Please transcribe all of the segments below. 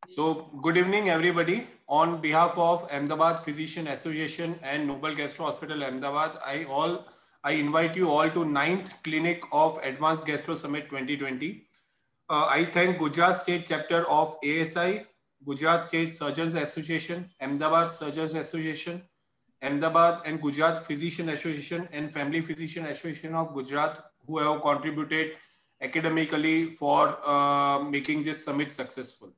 So, good evening, everybody. On behalf of Ahmedabad Physician Association and Noble Gastro Hospital, Ahmedabad, I invite you all to ninth clinic of Advanced Gastro Summit 2020. I thank Gujarat State Chapter of ASI, Gujarat State Surgeons Association, Ahmedabad Surgeons Association, Ahmedabad and Gujarat Physician Association and Family Physician Association of Gujarat, who have contributed academically for making this summit successful.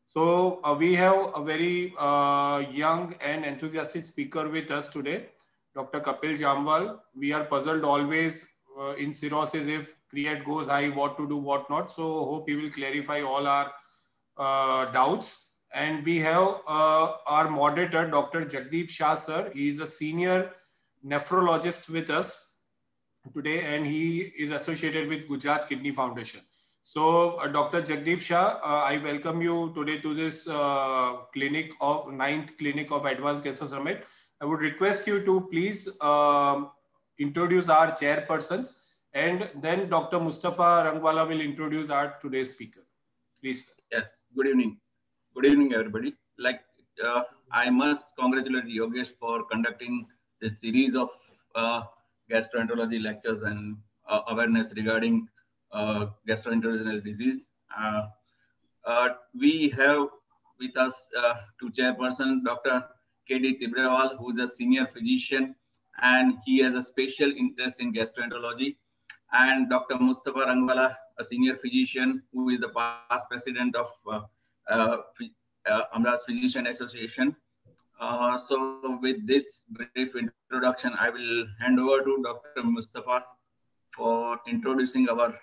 So we have a very young and enthusiastic speaker with us today, Dr. Kapil Jamwal. We are puzzled always in cirrhosis if create goes high, what to do, what not. So hope he will clarify all our doubts. And we have our moderator, Dr. Jagdeep Shah sir. He is a senior nephrologist with us today, and he is associated with Gujarat Kidney Foundation. So, Dr. Jagdeep Shah, I welcome you today to this ninth clinic of Advanced Gastro Summit. I would request you to please introduce our chairpersons, and then Dr. Mustafa Rangwala will introduce our today's speaker. Please, sir. Yes, good evening. Good evening, everybody. I must congratulate Yogesh for conducting this series of gastroenterology lectures and awareness regarding gastrointestinal disease. We have with us two chairpersons, Dr. K.D. Tibrawal, who is a senior physician, and he has a special interest in gastroenterology, and Dr. Mustafa Rangwala, a senior physician who is the past president of Ahmedabad Physician Association. So with this brief introduction, I will hand over to Dr. Mustafa for introducing our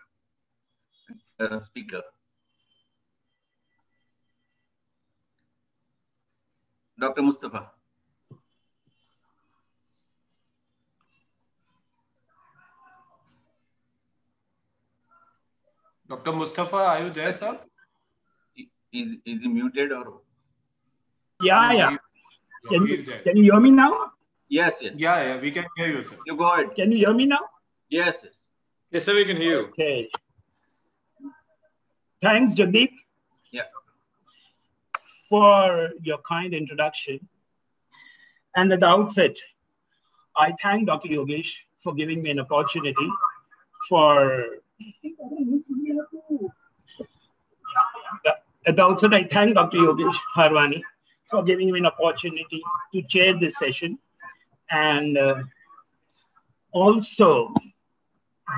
speaker. Dr. Mustafa. Dr. Mustafa, are you there, sir? Is he muted or? Yeah. Can you hear me now? Yes. Yeah, we can hear you, sir. You go ahead. Can you hear me now? Yes. Yes, sir, we can hear you. Okay. Thanks, Jagdeep. Yeah. For your kind introduction. And at the outset, I thank Dr. Yogesh for giving me an opportunity At the outset, I thank Dr. Yogesh Harwani for giving me an opportunity to chair this session. And also,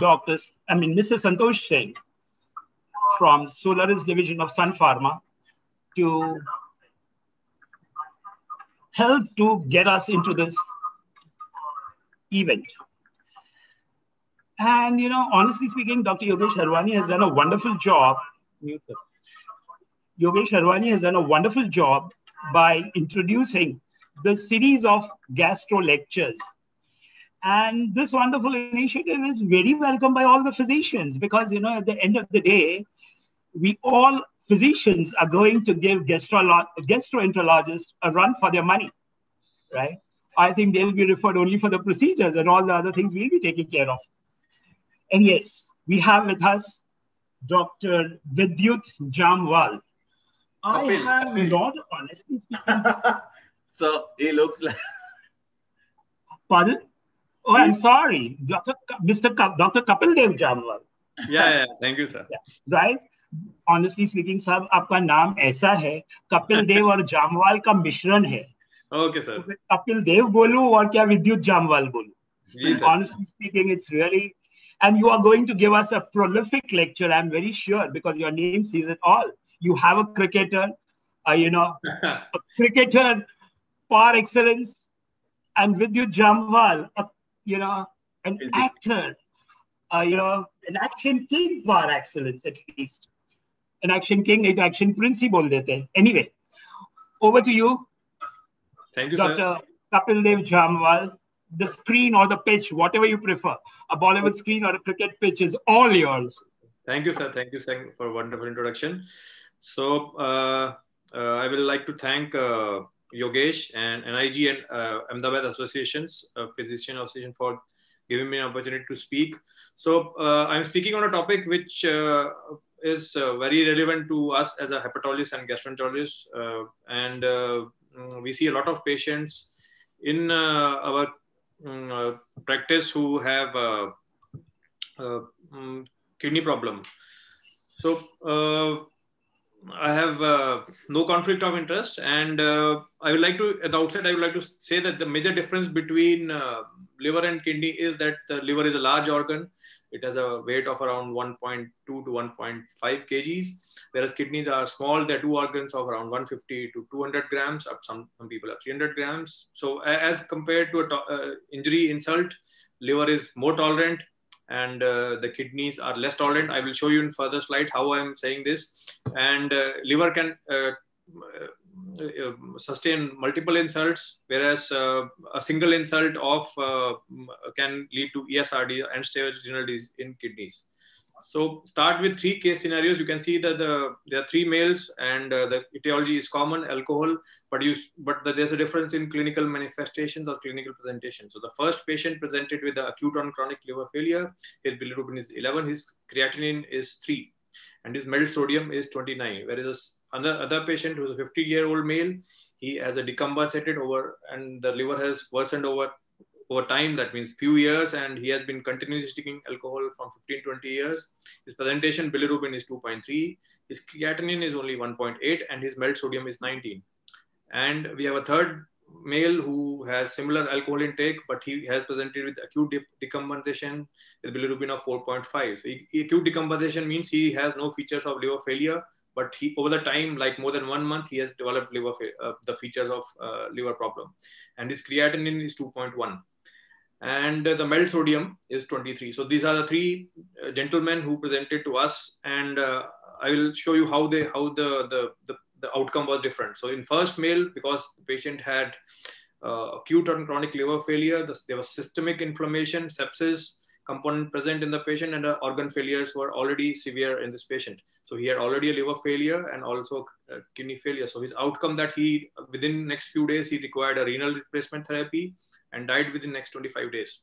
Mr. Santosh Singh from Solaris division of Sun Pharma to help to get us into this event. And, honestly speaking, Dr. Yogesh Harwani has done a wonderful job. Yogesh Harwani has done a wonderful job by introducing the series of gastro lectures. And this wonderful initiative is very welcome by all the physicians because, at the end of the day, we all physicians are going to give gastroenterologists a run for their money, right? I think they'll be referred only for the procedures and all the other things we'll be taking care of. And yes, we have with us Dr. Vidyut Jamwal. I have not honestly speaking. So he looks like. Pardon? Oh, I'm sorry, Dr. Kapil Dev Jamwal. Yeah. Thank you, sir. Yeah, right? Honestly speaking, साहब आपका नाम ऐसा है कपिल देव और जामवाल का मिश्रण है. Okay, sir. तो कपिल देव बोलूं और क्या विद्युत जामवाल बोलूं? Yes, sir. Honestly speaking, it's really, and you are going to give us a prolific lecture. I'm very sure because your name says it all. You have a cricketer, a cricketer par excellence, and Vidyut Jamwal, an actor, an action king par excellence at least. An action king, एक action prince ही बोल देते हैं. Anyway, over to you. Thank you, Dr. sir. Kapil Dev Jamwal. The screen or the pitch, whatever you prefer. A Bollywood screen or a cricket pitch is all yours. Thank you, sir. Thank you, sir, for a wonderful introduction. So, I will like to thank Yogesh and NIG and Ahmedabad Associations, Physician Association, for giving me an opportunity to speak. So, I'm speaking on a topic which is very relevant to us as a hepatologist and gastroenterologist, and we see a lot of patients in our practice who have kidney problem. So I have no conflict of interest, and I would like to, at the outset, I would like to say that the major difference between liver and kidney is that the liver is a large organ. It has a weight of around 1.2 to 1.5 kgs, whereas kidneys are small. They're two organs of around 150 to 200 grams. Some people have 300 grams. So as compared to a injury insult, liver is more tolerant, and the kidneys are less tolerant. I will show you in further slides how I'm saying this. And liver can sustain multiple insults, whereas a single insult of can lead to ESRD, end-stage renal disease in kidneys. So start with three case scenarios. You can see that there are three males, and the etiology is common, alcohol, but there's a difference in clinical manifestations or clinical presentation. So the first patient presented with the acute on chronic liver failure. His bilirubin is 11, his creatinine is 3, and his MELD sodium is 29. Whereas another patient who's a 50-year-old male, he has a decompensated over, and the liver has worsened over time, that means few years, and he has been continuously taking alcohol from 15-20 years. His presentation bilirubin is 2.3, his creatinine is only 1.8, and his MELD sodium is 19. And we have a third male who has similar alcohol intake, but he has presented with acute decompensation with bilirubin of 4.5. So acute decompensation means he has no features of liver failure, but he, over the time, like more than 1 month, he has developed the features of liver problem. And his creatinine is 2.1. And the MELD sodium is 23. So these are the three gentlemen who presented to us, and I will show you how the outcome was different. So in first male, because the patient had acute and chronic liver failure, there was systemic inflammation, sepsis component present in the patient, and the organ failures were already severe in this patient. So he had already a liver failure and also kidney failure. So his outcome that he, within next few days, he required a renal replacement therapy and died within the next 25 days.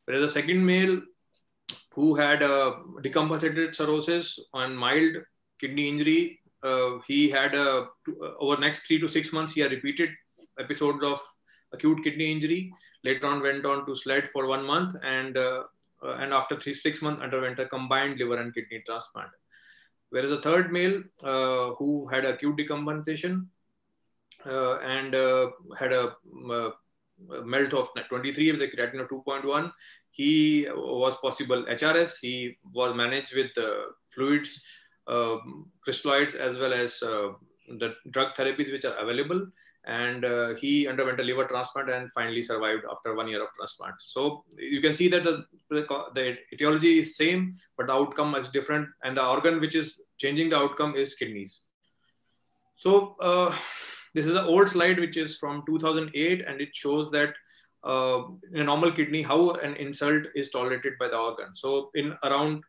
Whereas the second male who had decompensated cirrhosis and mild kidney injury, he had over next 3 to 6 months, he had repeated episodes of acute kidney injury. Later on went on to SLED for 1 month, and after 6 months underwent a combined liver and kidney transplant. Whereas the third male who had acute decompensation and had a MELD of 23 with a creatinine of 2.1. He was possible HRS. He was managed with fluids, crystalloids, as well as the drug therapies which are available. And he underwent a liver transplant and finally survived after 1 year of transplant. So you can see that the etiology is same, but the outcome is different. And the organ which is changing the outcome is kidneys. So this is an old slide which is from 2008, and it shows that in a normal kidney, how an insult is tolerated by the organ. So in around,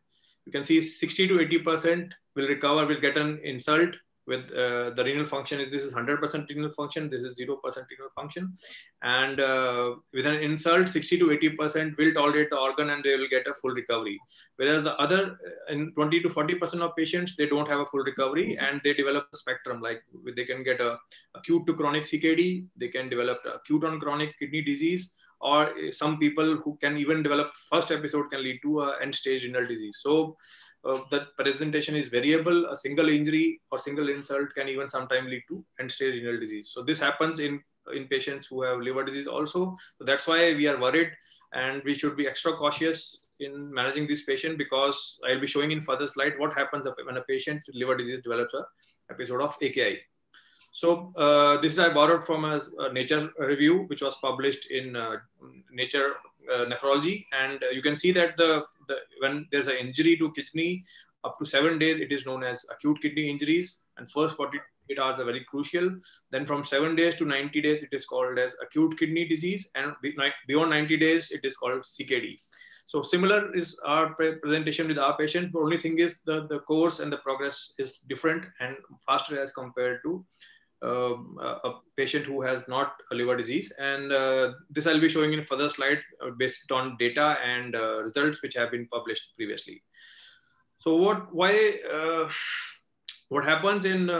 you can see 60 to 80% will recover, will get an insult with the renal function this is 100% renal function, this is 0% renal function. And with an insult, 60 to 80% will tolerate the organ and they will get a full recovery. Whereas the other, in 20 to 40% of patients, they don't have a full recovery and they develop a spectrum, like they can get a acute to chronic CKD, they can develop acute on chronic kidney disease, or some people who can even develop first episode can lead to end stage renal disease. So the presentation is variable. A single injury or single insult can even sometimes lead to end stage renal disease. So this happens in patients who have liver disease also. So that's why we are worried, and we should be extra cautious in managing this patient, because I'll be showing in further slide what happens when a patient with liver disease develops an episode of AKI. So this is I borrowed from a Nature review, which was published in Nature Nephrology. And you can see that when there's an injury to kidney, up to 7 days, it is known as acute kidney injuries. And first 48 hours are very crucial. Then from 7 days to 90 days, it is called as acute kidney disease. And beyond 90 days, it is called CKD. So similar is our presentation with our patient. The only thing is the course and the progress is different and faster as compared to a patient who has not a liver disease. And this I'll be showing in a further slide based on data and results which have been published previously. So what happens in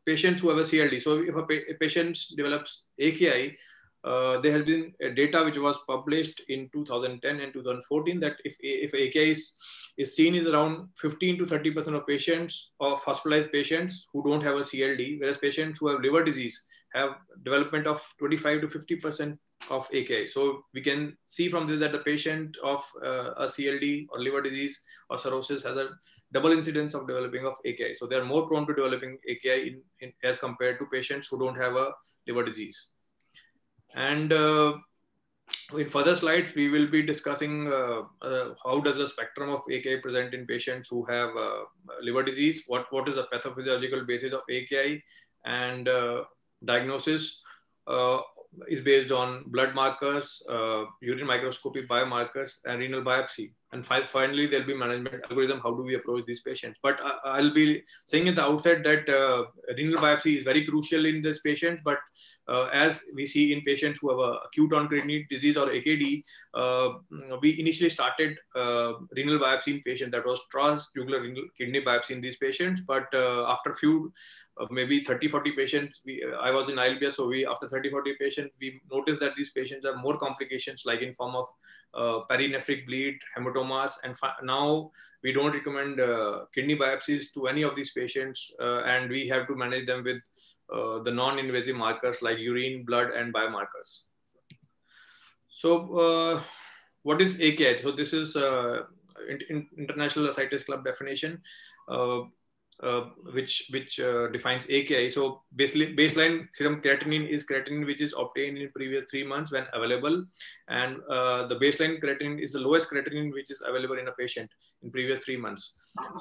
patients who have a CLD? So if a patient develops AKI, there has been data which was published in 2010 and 2014 that if AKI is seen is around 15 to 30% of patients, of hospitalized patients who don't have a CLD, whereas patients who have liver disease have development of 25 to 50% of AKI. So we can see from this that the patient of a CLD or liver disease or cirrhosis has a double incidence of developing of AKI. So they are more prone to developing AKI as compared to patients who don't have a liver disease. And in further slides, we will be discussing how does the spectrum of AKI present in patients who have liver disease, what is the pathophysiological basis of AKI, and diagnosis is based on blood markers, urine microscopy biomarkers, and renal biopsy. And finally, there'll be management algorithm. How do we approach these patients? But I'll be saying at the outset that renal biopsy is very crucial in this patient. But as we see in patients who have acute on kidney disease or AKD, we initially started renal biopsy in patients. That was transjugular renal kidney biopsy in these patients. But after few, maybe 30-40 patients, I was in ILBS, so after 30-40 patients, we noticed that these patients have more complications, like in form of perinephric bleed, hematomas, and now we don't recommend kidney biopsies to any of these patients, and we have to manage them with the non-invasive markers like urine, blood, and biomarkers. So what is AKI? So this is International Ascites Club definition, which defines AKI. So basically, baseline serum creatinine is creatinine which is obtained in previous 3 months when available, and the baseline creatinine is the lowest creatinine which is available in a patient in previous 3 months.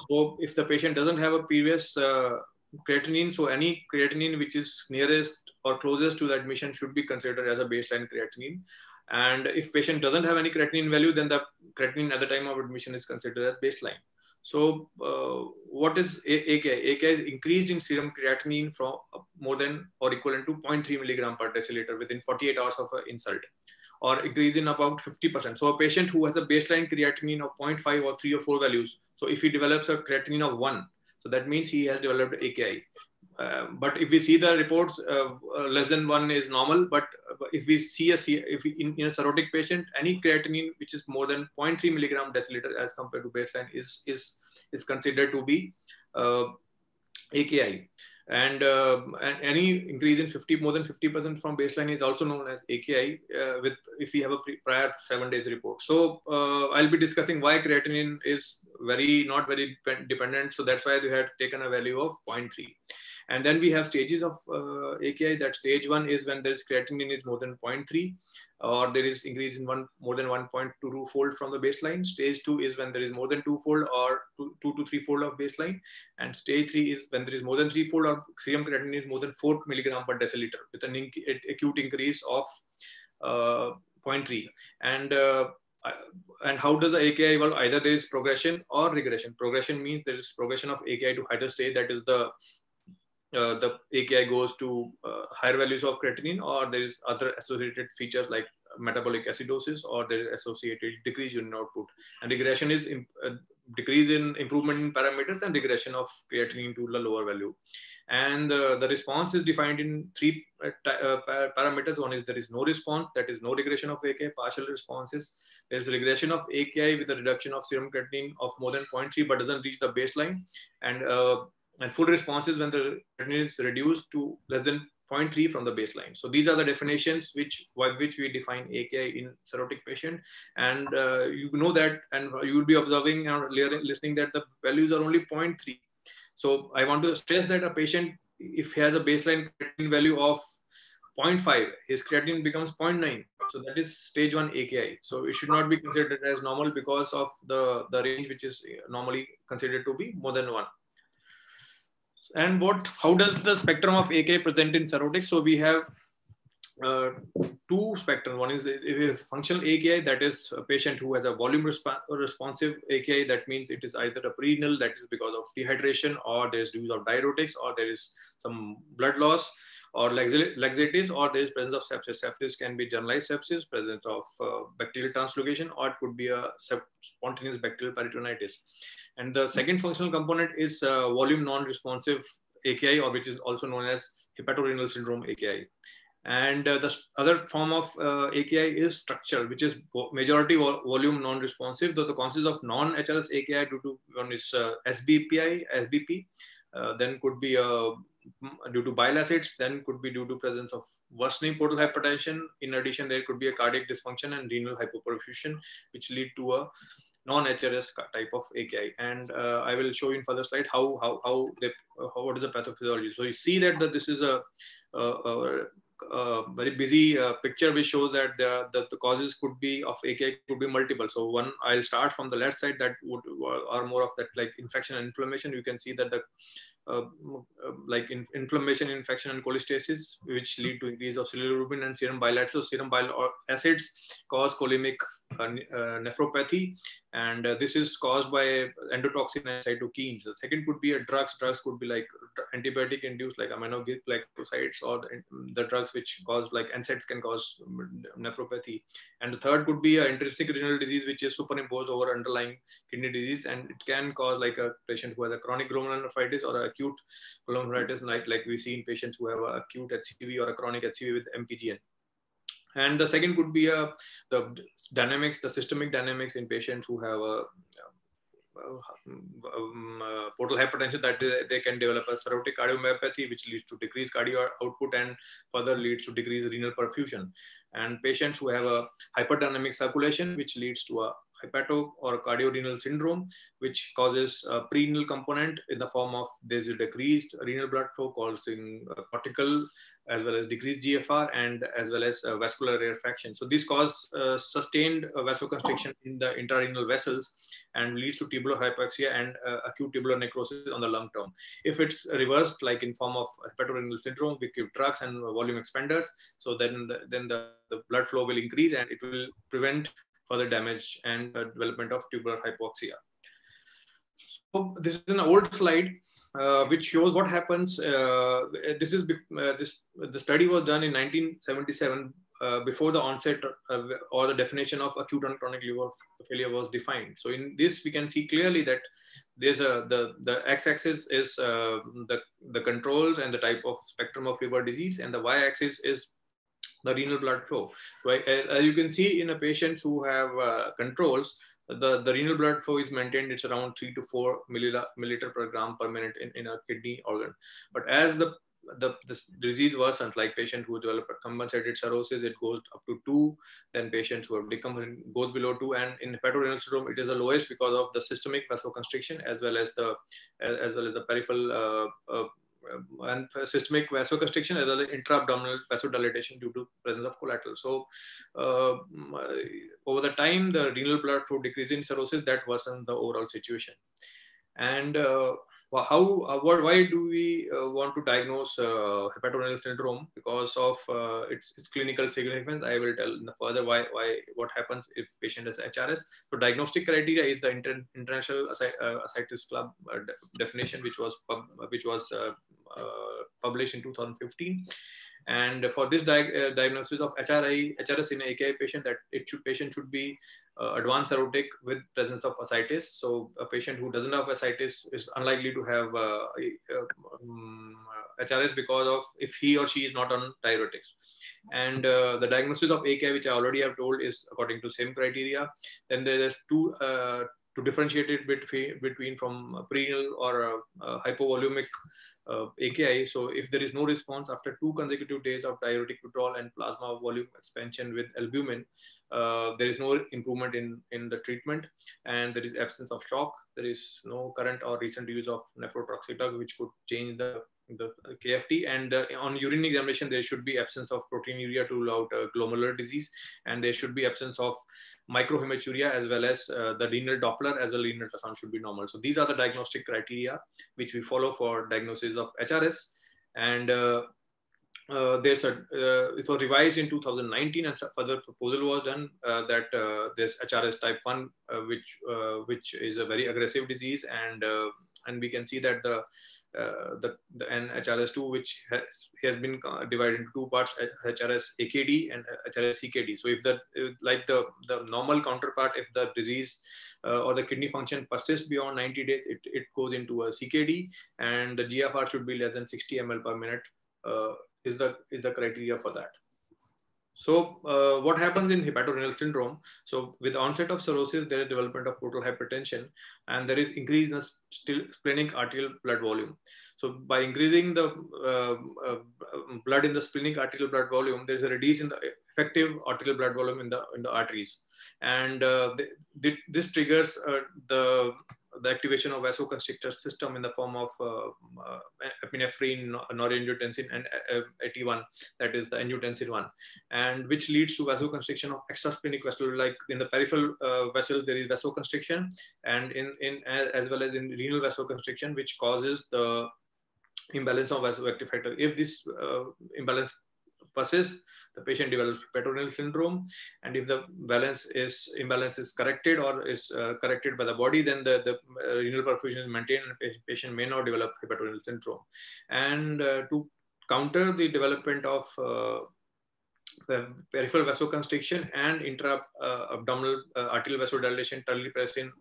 So if the patient doesn't have a previous creatinine, so any creatinine which is nearest or closest to the admission should be considered as a baseline creatinine. And if patient doesn't have any creatinine value, then the creatinine at the time of admission is considered as baseline. So what is AKI? AKI is increased in serum creatinine from more than or equivalent to 0.3 milligram per deciliter within 48 hours of an insult, or increase in about 50%. So a patient who has a baseline creatinine of 0.5 or 3 or 4 values, so if he develops a creatinine of 1, so that means he has developed AKI. But if we see the reports, less than 1 is normal. But if we see in a cirrhotic patient, any creatinine which is more than 0.3 milligram deciliter as compared to baseline is considered to be AKI. And any increase in more than 50% from baseline is also known as AKI if we have a prior 7 days report. So I'll be discussing why creatinine is not very dependent. So that's why we had taken a value of 0.3. And then we have stages of AKI. That stage 1 is when there is creatinine is more than 0.3, or there is increase in more than 1.2 fold from the baseline. Stage 2 is when there is more than 2-fold or 2 to 3-fold of baseline. And stage 3 is when there is more than 3-fold or serum creatinine is more than 4 milligram per deciliter with an acute increase of 0.3. And how does the AKI evolve? Either there is progression or regression. Progression means there is progression of AKI to higher stage, that is the AKI goes to higher values of creatinine, or there is other associated features like metabolic acidosis, or there is associated decrease in output. And regression is decrease in improvement in parameters and regression of creatinine to the lower value. And the response is defined in 3 parameters. One is there is no response, that is no regression of AKI. Partial responses, there is regression of AKI with a reduction of serum creatinine of more than 0.3 but doesn't reach the baseline. And full responses when the creatinine is reduced to less than 0.3 from the baseline. So these are the definitions with which we define AKI in cirrhotic patient. And you know that, and you will be observing or listening that the values are only 0.3. So I want to stress that a patient, if he has a baseline creatinine value of 0.5, his creatinine becomes 0.9. So that is stage 1 AKI. So it should not be considered as normal because of the range which is normally considered to be more than 1. And how does the spectrum of AKI present in cirrhotics? So we have 2 spectrum. One is functional AKI, that is a patient who has a volume responsive AKI. That means it is either a prerenal, that is because of dehydration, or there is use of diuretics, or there is some blood loss, or laxatives, or there is presence of sepsis. Sepsis can be generalized sepsis, presence of bacterial translocation, or it could be a spontaneous bacterial peritonitis. And the second functional component is volume non-responsive AKI, or which is also known as hepatorenal syndrome AKI. And the other form of AKI is structural, which is majority volume non-responsive, though the concept of non-HRS AKI due to one is SBP, then could be due to bile acids, then could be due to presence of worsening portal hypertension. In addition, there could be a cardiac dysfunction and renal hypoperfusion, which lead to a non-HRS type of AKI. And I will show you in further slide what is the pathophysiology. So you see that this is a very busy picture, which shows that the causes could be of AKI could be multiple. So one, I'll start from the left side that are more of that like infection and inflammation. You can see that the inflammation, infection, and cholestasis, which lead to increase of bilirubin and serum bile acids. So serum bile acids cause cholemic nephropathy, and this is caused by endotoxin and cytokines. The second could be a drugs. Drugs could be like antibiotic induced, like aminoglycosides, or the drugs which cause like NSAIDs can cause nephropathy. And the third could be an intrinsic renal disease, which is superimposed over underlying kidney disease, and it can cause like a patient who has a chronic glomerulonephritis or acute glomerulonephritis, like we see in patients who have a acute HCV or a chronic HCV with MPGN. And the second could be the dynamics, the systemic dynamics in patients who have portal hypertension, that they can develop a cirrhotic cardiomyopathy, which leads to decreased cardio output and further leads to decreased renal perfusion. And patients who have a hyperdynamic circulation, which leads to a hepato or cardiorenal syndrome, which causes a prerenal component in the form of there's a decreased renal blood flow causing cortical as well as decreased GFR and as well as vascular rarefaction. So these cause sustained vasoconstriction in the intrarenal vessels and leads to tubular hypoxia and acute tubular necrosis on the long term. If it's reversed, like in form of hepatorenal syndrome, we give drugs and volume expanders. So then the blood flow will increase and it will prevent further damage and development of tubular hypoxia. So this is an old slide which shows what happens. The study was done in 1977 before the onset or the definition of acute and chronic liver failure was defined. So in this, we can see clearly that there's the x-axis is the controls and the type of spectrum of liver disease, and the y-axis is the renal blood flow. Right? As you can see in a patients who have controls, the renal blood flow is maintained. It's around 3 to 4 milliliter per gram per minute in a kidney organ. But as this disease worsens, like patient who develop a compensated cirrhosis, it goes up to 2. Then patients who have decompensated goes below 2. And in hepatorenal syndrome, it is the lowest because of the systemic vasoconstriction as well as the peripheral and systemic vasoconstriction as well as intra-abdominal vasodilatation due to presence of collateral. So over the time, the renal blood flow decrease in cirrhosis, that worsens the overall situation. And why do we want to diagnose hepatorenal syndrome? Because of its clinical significance. I will tell further what happens if patient has HRS. So diagnostic criteria is the International Ascites Club definition, which was published in 2015. And for this diagnosis of HRS in AKI patient, that patient should be advanced cirrhotic with presence of ascites. So a patient who doesn't have ascites is unlikely to have HRS because of if he or she is not on diuretics. And the diagnosis of AKI, which I already have told, is according to same criteria. Then there's two to differentiate it between from prerenal or hypovolumic AKI. So if there is no response after 2 consecutive days of diuretic withdrawal and plasma volume expansion with albumin, there is no improvement in the treatment, and there is absence of shock. There is no current or recent use of nephrotoxic drug which could change the KFT, and on urine examination there should be absence of proteinuria to rule out glomerular disease, and there should be absence of microhematuria as well as the renal Doppler as well as renal ultrasound should be normal. So these are the diagnostic criteria which we follow for diagnosis of HRS. And it was revised in 2019, and further proposal was done that there's HRS type 1, which is a very aggressive disease, and and we can see that the NHRS2, which has been divided into two parts, HRS AKD and HRS CKD. So if the normal counterpart, if the disease or the kidney function persists beyond 90 days, it goes into a CKD, and the GFR should be less than 60 ml per minute is the criteria for that. So what happens in hepatorenal syndrome? So with onset of cirrhosis, there is development of portal hypertension, and there is increase in splenic arterial blood volume. So by increasing the blood in the splenic arterial blood volume, there is a reduce in the effective arterial blood volume in the arteries, and this triggers the activation of vasoconstrictor system in the form of epinephrine, norangiotensin, and AT1, that is the angiotensin 1, and which leads to vasoconstriction of extrasplenic vessel. Like in the peripheral vessel, there is vasoconstriction, and as well as in renal vasoconstriction, which causes the imbalance of vasoactive factor. If this imbalance persists, the patient develops hepatorenal syndrome, and if the imbalance is corrected or is corrected by the body, then the renal perfusion is maintained, and the patient may not develop hepatorenal syndrome. And to counter the development of peripheral vasoconstriction and intra-abdominal arterial vasodilation, terlipressin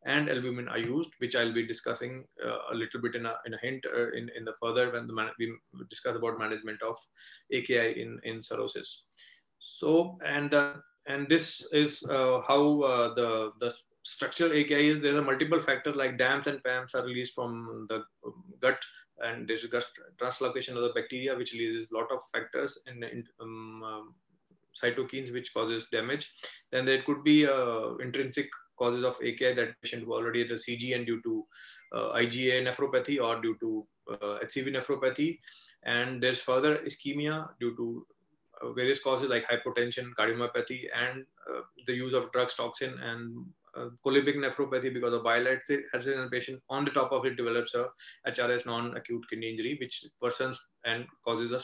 and albumin are used, which I'll be discussing a little bit in a hint in the further when we discuss about management of AKI in cirrhosis. So and this is how the structural AKI is. There are multiple factors like DAMPs and PAMPs are released from the gut, and there's a gut translocation of the bacteria, which releases a lot of factors in cytokines, which causes damage. Then there could be intrinsic causes of AKI, that patient who already had a CGN due to IgA nephropathy or due to HCV nephropathy. And there's further ischemia due to various causes like hypotension, cardiomyopathy, and the use of drugs, toxin, and colimbic nephropathy because of bile acid, and patient on the top of it develops a HRS, non-acute kidney injury, which worsens and causes a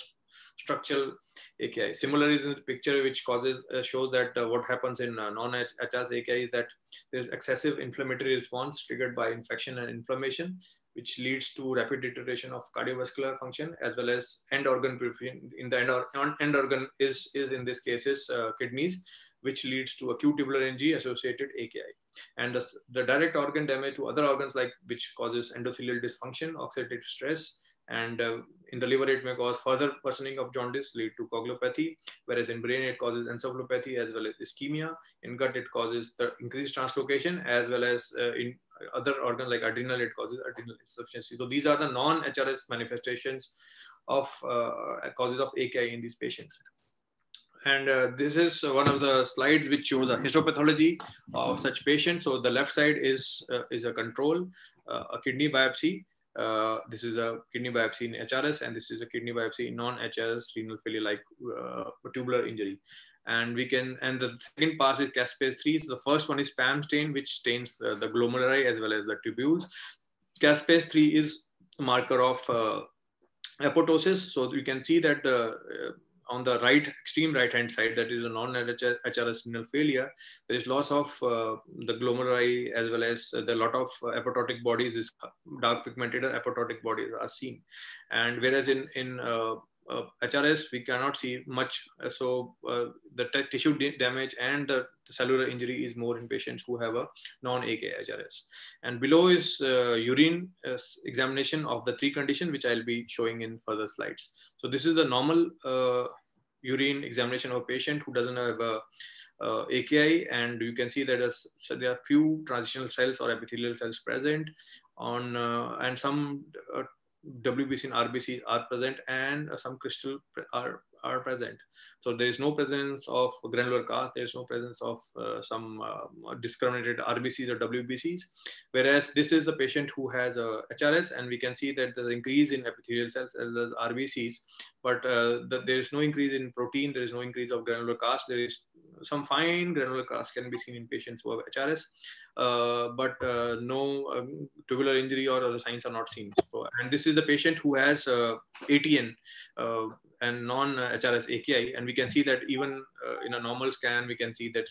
structural AKI. Similarly, in the picture, which shows that what happens in non-HRS AKI is that there's excessive inflammatory response triggered by infection and inflammation, which leads to rapid deterioration of cardiovascular function as well as end organ perfusion. In the end organ is in this case kidneys, which leads to acute tubular injury associated AKI. And the direct organ damage to other organs, like which causes endothelial dysfunction, oxidative stress, and in the liver it may cause further worsening of jaundice, lead to coagulopathy, whereas in brain it causes encephalopathy as well as ischemia. In gut it causes the increased translocation, as well as in other organs like adrenal it causes adrenal insufficiency. So these are the non-HRS manifestations of causes of AKI in these patients. And this is one of the slides which shows the histopathology of such patients. So the left side is a control, a kidney biopsy. This is a kidney biopsy in HRS, and this is a kidney biopsy in non-HRS renal failure like tubular injury. And the second pass is caspase 3. So the first one is PAM stain, which stains the glomeruli as well as the tubules. Caspase 3 is a marker of apoptosis. So you can see that on the extreme right hand side, that is a non-HRS renal failure, there is loss of the glomeruli as well as a lot of apoptotic bodies, is dark pigmented apoptotic bodies are seen. And whereas in HRS we cannot see much, so the tissue damage and the cellular injury is more in patients who have a non-AKI HRS. And below is urine examination of the three conditions, which I'll be showing in further slides. So this is a normal urine examination of a patient who doesn't have a AKI, and you can see that there are few transitional cells or epithelial cells present on, and some WBC and RBC are present, and some crystal are present. So there is no presence of granular cast, there is no presence of some discriminated RBCs or WBCs, whereas this is the patient who has a HRS, and we can see that there's an increase in epithelial cells as well as RBCs, but there is no increase in protein, there is no increase of granular cast. There is some fine granular cast can be seen in patients who have HRS, but no tubular injury or other signs are not seen. So, and this is the patient who has ATN and non-HRS AKI, and we can see that even in a normal scan, we can see that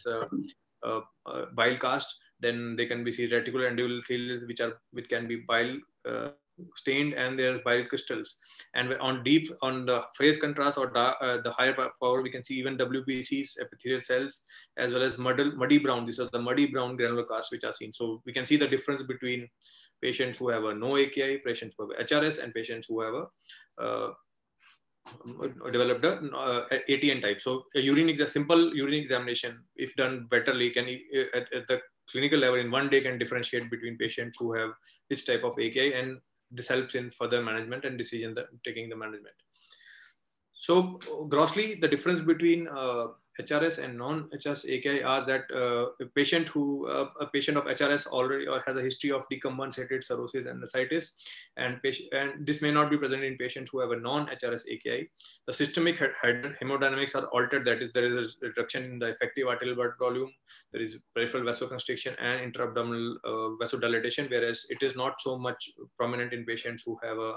bile cast. Then they can be seen reticular endothelial, which can be bile stained and there's bile crystals. And on the phase contrast or the higher power, we can see even WBCs, epithelial cells, as well as muddy brown. These are the muddy brown granulocytes which are seen. So we can see the difference between patients who have a no AKI, patients who have HRS, and patients who have a developed a ATN type. So a simple urine examination, if done betterly, can at the clinical level in one day can differentiate between patients who have this type of AKI, and this helps in further management and decision taking the management. So grossly, the difference between HRS and non-HRS AKI are that a patient of HRS already has a history of decompensated cirrhosis and ascites, and this may not be present in patients who have a non-HRS AKI. The systemic hemodynamics are altered. That is, there is a reduction in the effective arterial blood volume. There is peripheral vasoconstriction and intra-abdominal vasodilatation, whereas it is not so much prominent in patients who have a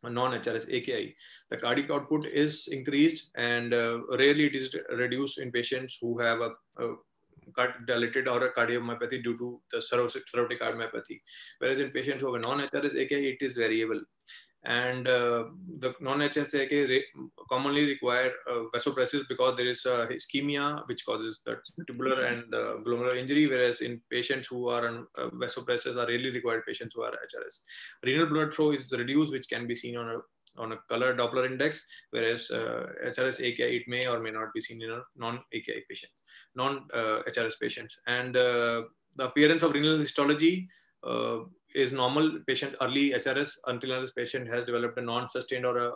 non-HRS AKI. The cardiac output is increased, and rarely it is reduced in patients who have a dilated or a cardiomyopathy due to the cirrhotic cardiomyopathy. Whereas in patients who have a non-HRS AKI, it is variable. And the non-HRS AKI commonly require vasopresses because there is ischemia which causes the tubular and glomerular injury, whereas in patients who are on vasopresses are rarely required patients who are HRS. Renal blood flow is reduced, which can be seen on a color Doppler index, whereas HRS AKI, it may or may not be seen in a non-AKI patients, non-HRS patients. And the appearance of renal histology is normal patient early HRS until this patient has developed a non-sustained or a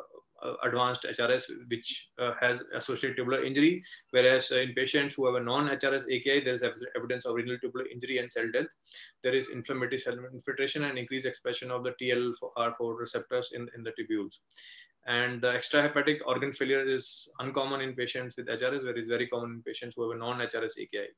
advanced HRS which has associated tubular injury, whereas in patients who have a non-HRS AKI, there is evidence of renal tubular injury and cell death. There is inflammatory cell infiltration and increased expression of the TLR4 receptors in the tubules. And the extrahepatic organ failure is uncommon in patients with HRS, where it is very common in patients who have a non-HRS AKI.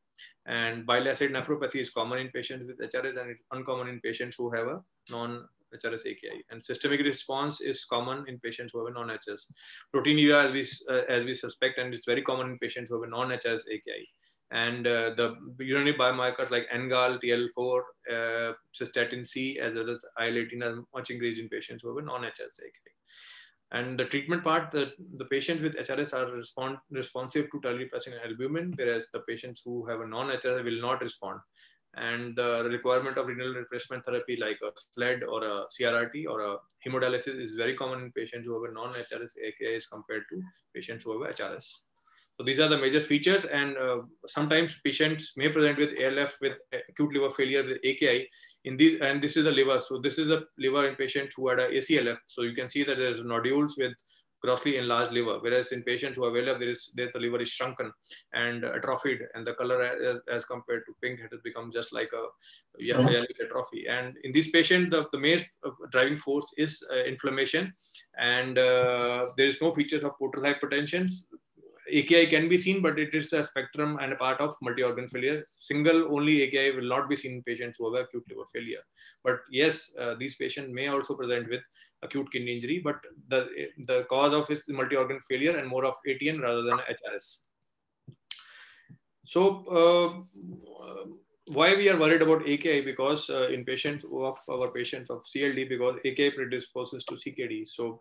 And bile acid nephropathy is common in patients with HRS, and it's uncommon in patients who have a non-HRS AKI. And systemic response is common in patients who have a non-HRS. Proteinuria, as we suspect, and it's very common in patients who have a non-HRS AKI. And the urinary biomarkers like NGAL, TL4, cystatin C, as well as IL-18 are much increased in patients who have a non-HRS AKI. And the treatment part, the patients with HRS are responsive to terlipressin and albumin, whereas the patients who have a non-HRS will not respond. And the requirement of renal replacement therapy like a SLED or a CRRT or a hemodialysis is very common in patients who have a non-HRS AKI as compared to patients who have HRS. So these are the major features, and sometimes patients may present with ALF with acute liver failure with AKI. And this is the liver. So this is a liver in patients who had a ACLF. So you can see that there's nodules with grossly enlarged liver, whereas in patients who have ALF, the liver is shrunken and atrophied, and the color as compared to pink, it has become just like a yellow atrophy. And in this patient, the main driving force is inflammation, and there is no features of portal hypertension. AKI can be seen, but it is a spectrum and a part of multi-organ failure. Single only AKI will not be seen in patients who have acute liver failure. But yes, these patients may also present with acute kidney injury, but the cause of is multi-organ failure and more of ATN rather than HRS. So why we are worried about AKI? Because in patients of CLD, because AKI predisposes to CKD. So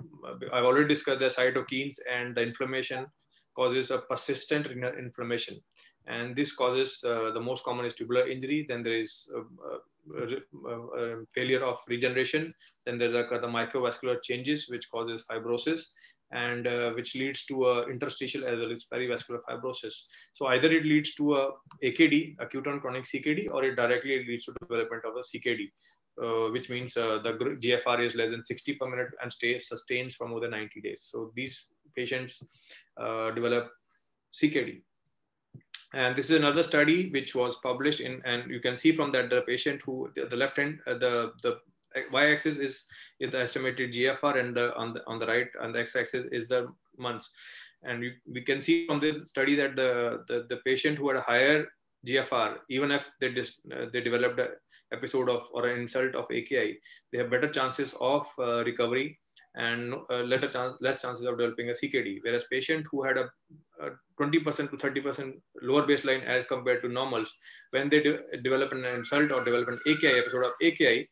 I've already discussed the cytokines, and the inflammation causes a persistent renal inflammation, and this causes the most common is tubular injury. Then there is failure of regeneration. Then there's the microvascular changes which causes fibrosis, and which leads to interstitial as well as perivascular fibrosis. So either it leads to a AKD, acute on chronic CKD, or it directly leads to development of a CKD, which means the GFR is less than 60 per minute and sustains for more than 90 days. So these patients develop CKD. And this is another study which was published in, and you can see from that the patient who, the left hand, the y-axis is the estimated GFR, and on the right, on the x-axis is the months. And we can see from this study that the patient who had a higher GFR, even if they developed an episode of or an insult of AKI, they have better chances of recovery and less chances of developing a CKD. Whereas patient who had a 20% to 30% lower baseline as compared to normals, when they develop an insult or develop an AKI episode of AKI,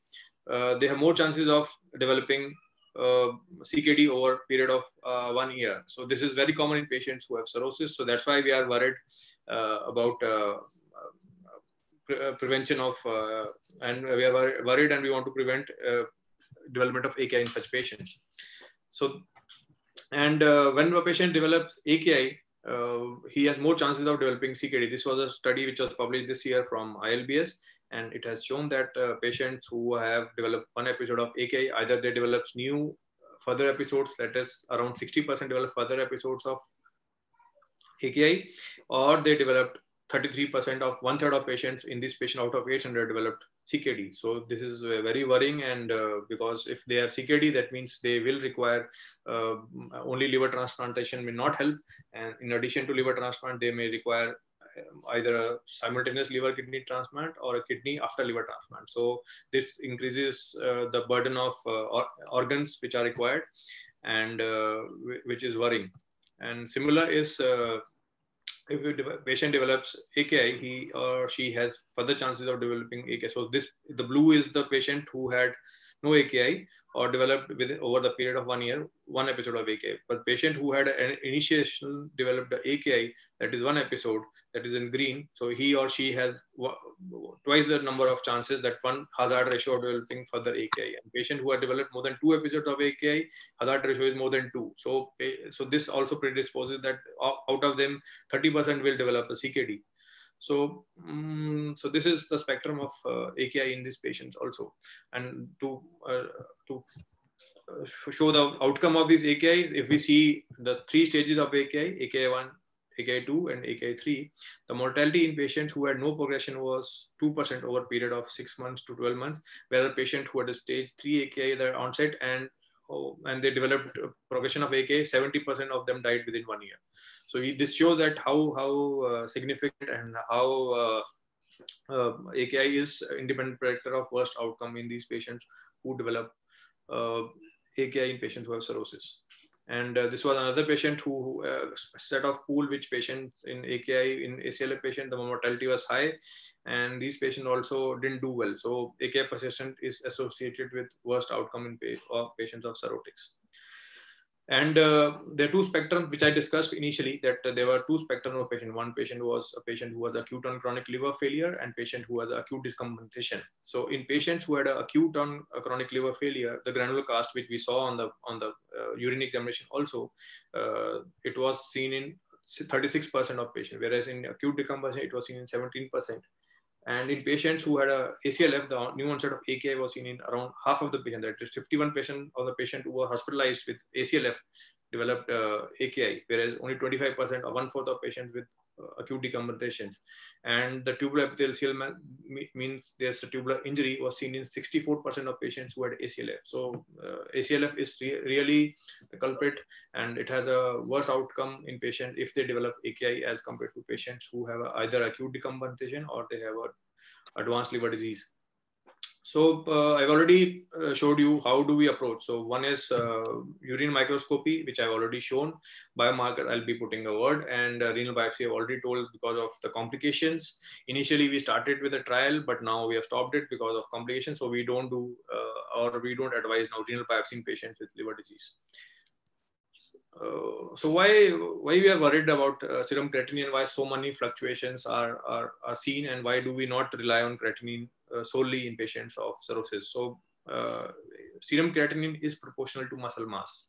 they have more chances of developing CKD over a period of 1 year. So this is very common in patients who have cirrhosis. So that's why we are worried about prevention of, and we are worried and we want to prevent development of AKI in such patients. So, and when a patient develops AKI, he has more chances of developing CKD. This was a study which was published this year from ILBS, and it has shown that patients who have developed one episode of AKI, either they develop new further episodes, that is around 60% develop further episodes of AKI, or they developed 33% of 1/3 of patients in this patient out of 800 developed CKD. So this is very worrying, and because if they have CKD, that means they will require only liver transplantation may not help, and in addition to liver transplant, they may require either a simultaneous liver kidney transplant or a kidney after liver transplant. So this increases the burden of organs which are required, and which is worrying. And similar is if a patient develops AKI, he or she has further chances of developing AKI. So the blue is the patient who had no AKI or developed over the period of 1 year, one episode of AKI. But patient who had an initiation developed the AKI, that is one episode, that is in green. So he or she has twice the number of chances, that one hazard ratio of developing further AKI. And patient who had developed more than 2 episodes of AKI, hazard ratio is more than 2. So this also predisposes that out of them, 30% will develop a CKD. So, so this is the spectrum of AKI in these patients also. And to show the outcome of these AKI, if we see the 3 stages of AKI, AKI1, AKI2, and AKI3, the mortality in patients who had no progression was 2% over a period of 6 months to 12 months, where the patient who had a stage 3 AKI at the onset and they developed progression of AKI, 70% of them died within 1 year. So this shows that how significant and how AKI is independent predictor of worst outcome in these patients who develop AKI in patients who have cirrhosis. And this was another patient who set of pool which patients in AKI, in ACLF patient, the mortality was high, and these patients also didn't do well. So AKI persistent is associated with worst outcome in patients of cirrhotics. And there are 2 spectrum which I discussed initially, that there were 2 spectrum of patient. One patient was a patient who was acute on chronic liver failure, and patient who was acute decompensation. So in patients who had acute on chronic liver failure, the granular cast which we saw on the urine examination also, it was seen in 36% of patients, whereas in acute decompensation it was seen in 17%. And in patients who had a ACLF, the new onset of AKI was seen in around half of the patient. That is 51% of the patient who were hospitalized with ACLF developed AKI, whereas only 25% or 1/4 of patients with acute decompensation. And the tubular epithelial means there's a tubular injury was seen in 64% of patients who had ACLF. So ACLF is really the culprit, and it has a worse outcome in patients if they develop AKI as compared to patients who have either acute decompensation or they have advanced liver disease. So I've already showed you how do we approach. So one is urine microscopy, which I've already shown. Biomarker, I'll be putting a word, and renal biopsy I've already told because of the complications. Initially, we started with a trial, but now we have stopped it because of complications. So we don't do or we don't advise now renal biopsy in patients with liver disease. So why we are worried about serum creatinine, why so many fluctuations are seen, and why do we not rely on creatinine solely in patients of cirrhosis? So serum creatinine is proportional to muscle mass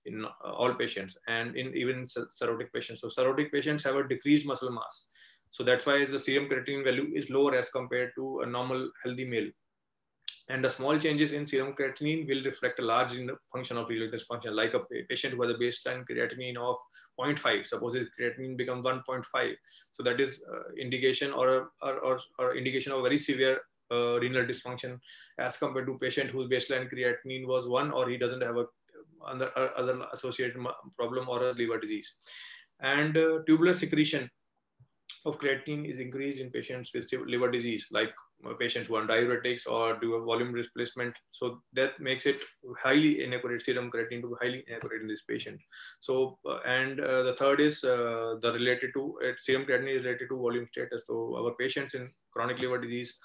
in all patients, and in even cirrhotic patients. So cirrhotic patients have a decreased muscle mass. So that's why the serum creatinine value is lower as compared to a normal healthy male. And the small changes in serum creatinine will reflect a large function of renal dysfunction, like a patient who has a baseline creatinine of 0.5. Suppose his creatinine becomes 1.5. So that is indication or indication of very severe renal dysfunction as compared to patient whose baseline creatinine was 1, or he doesn't have a other associated problem or a liver disease. And tubular secretion of creatinine is increased in patients with liver disease, like patients who are on diuretics or do a volume replacement. So that makes it highly inaccurate, serum creatinine to be highly inaccurate in this patient. So, the third is the related to serum creatinine is related to volume status. So our patients in chronic liver disease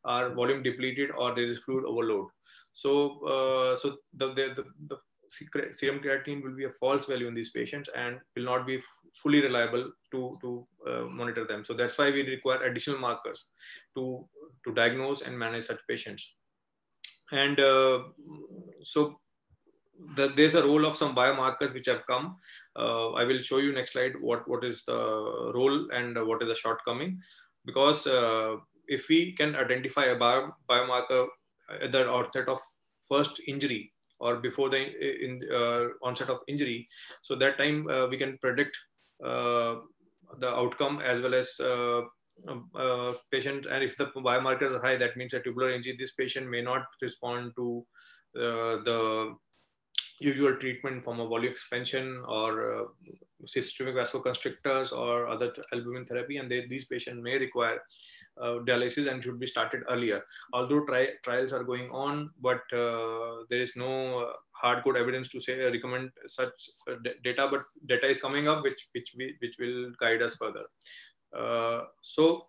are volume depleted or there is fluid overload. So, the serum creatinine will be a false value in these patients and will not be fully reliable to monitor them. So that's why we require additional markers to diagnose and manage such patients. And there's a role of some biomarkers which have come. I will show you next slide what is the role and what is the shortcoming. Because if we can identify a biomarker at the outset of first injury or before the onset of injury, so that time we can predict the outcome as well as patient. And if the biomarkers are high, that means a tubular injury. This patient may not respond to the usual treatment from a volume expansion or systemic vasoconstrictors or other albumin therapy, and these patients may require dialysis and should be started earlier. Although trials are going on, but there is no hardcore evidence to say recommend such data, but data is coming up which will guide us further. So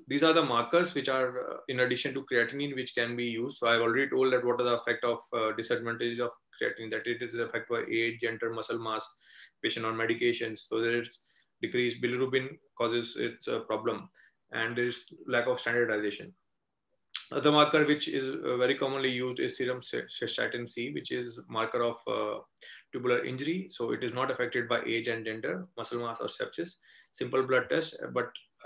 these are the markers which are in addition to creatinine which can be used. So I've already told that what are the effect of disadvantages of creatinine, that it is affected by age, gender, muscle mass, patient on medications. So there is decreased bilirubin causes its a problem, and there is lack of standardization. Other marker which is very commonly used is serum cystatin C, which is marker of tubular injury. So it is not affected by age and gender, muscle mass or sepsis. Simple blood test,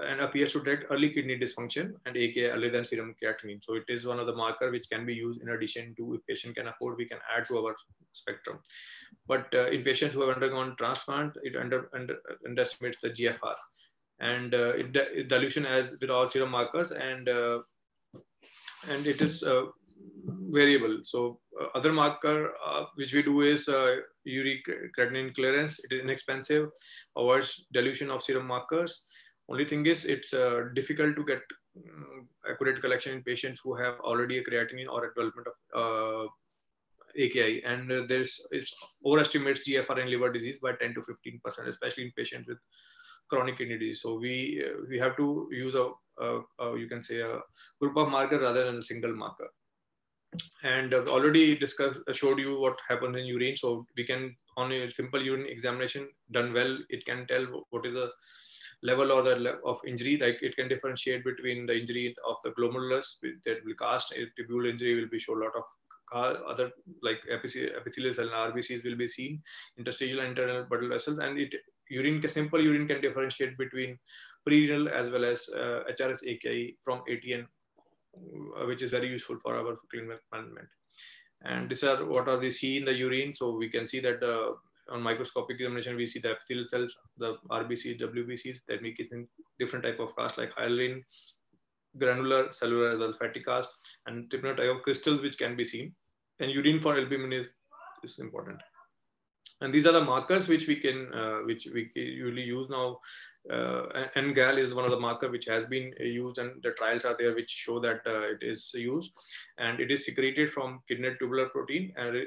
and appears to detect early kidney dysfunction and AKI earlier than serum creatinine. So it is one of the marker which can be used in addition to, if patient can afford, we can add to our spectrum. But in patients who have undergone transplant, it underestimates the GFR, and dilution as with all serum markers, and it is variable. So other marker which we do is uric creatinine clearance. It is inexpensive, avoids dilution of serum markers. Only thing is it's difficult to get accurate collection in patients who have already a creatinine or a development of AKI, and there's overestimates GFR in liver disease by 10 to 15%, especially in patients with chronic kidney disease. So we have to use you can say a group of markers rather than a single marker. And I've already showed you what happens in urine. So we can, on a simple urine examination done well, it can tell what is the level or the level of injury. Like it can differentiate between the injury of the glomerulus that will cast. A tubular injury will be show a lot of other like epithelial cell and RBCs will be seen, interstitial and internal blood vessels, and simple urine can differentiate between pre-renal as well as HRS AKI from ATN, which is very useful for our clinical management. And these are what we see in the urine. So we can see that on microscopic examination, we see the epithelial cells, the RBCs, WBCs, that make it in different type of cast like hyaline, granular, cellular, as well as fatty cast, and different type of crystals which can be seen. And urine for albumin is important. And these are the markers which we can, which we usually use now. NGAL is one of the markers which has been used, and the trials are there which show that it is used, and it is secreted from kidney tubular protein and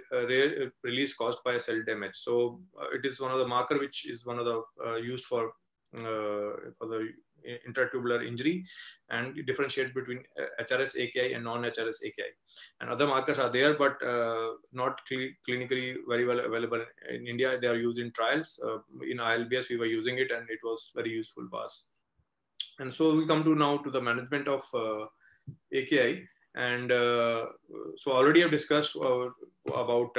release caused by cell damage. So it is one of the marker which is one of the used for the intratubular injury, and differentiate between HRS AKI and non-HRS AKI. And other markers are there, but not clinically very well available in India. They are used in trials. In ILBS, we were using it, and it was very useful for us. And so we come to now to the management of AKI. And so already I've discussed about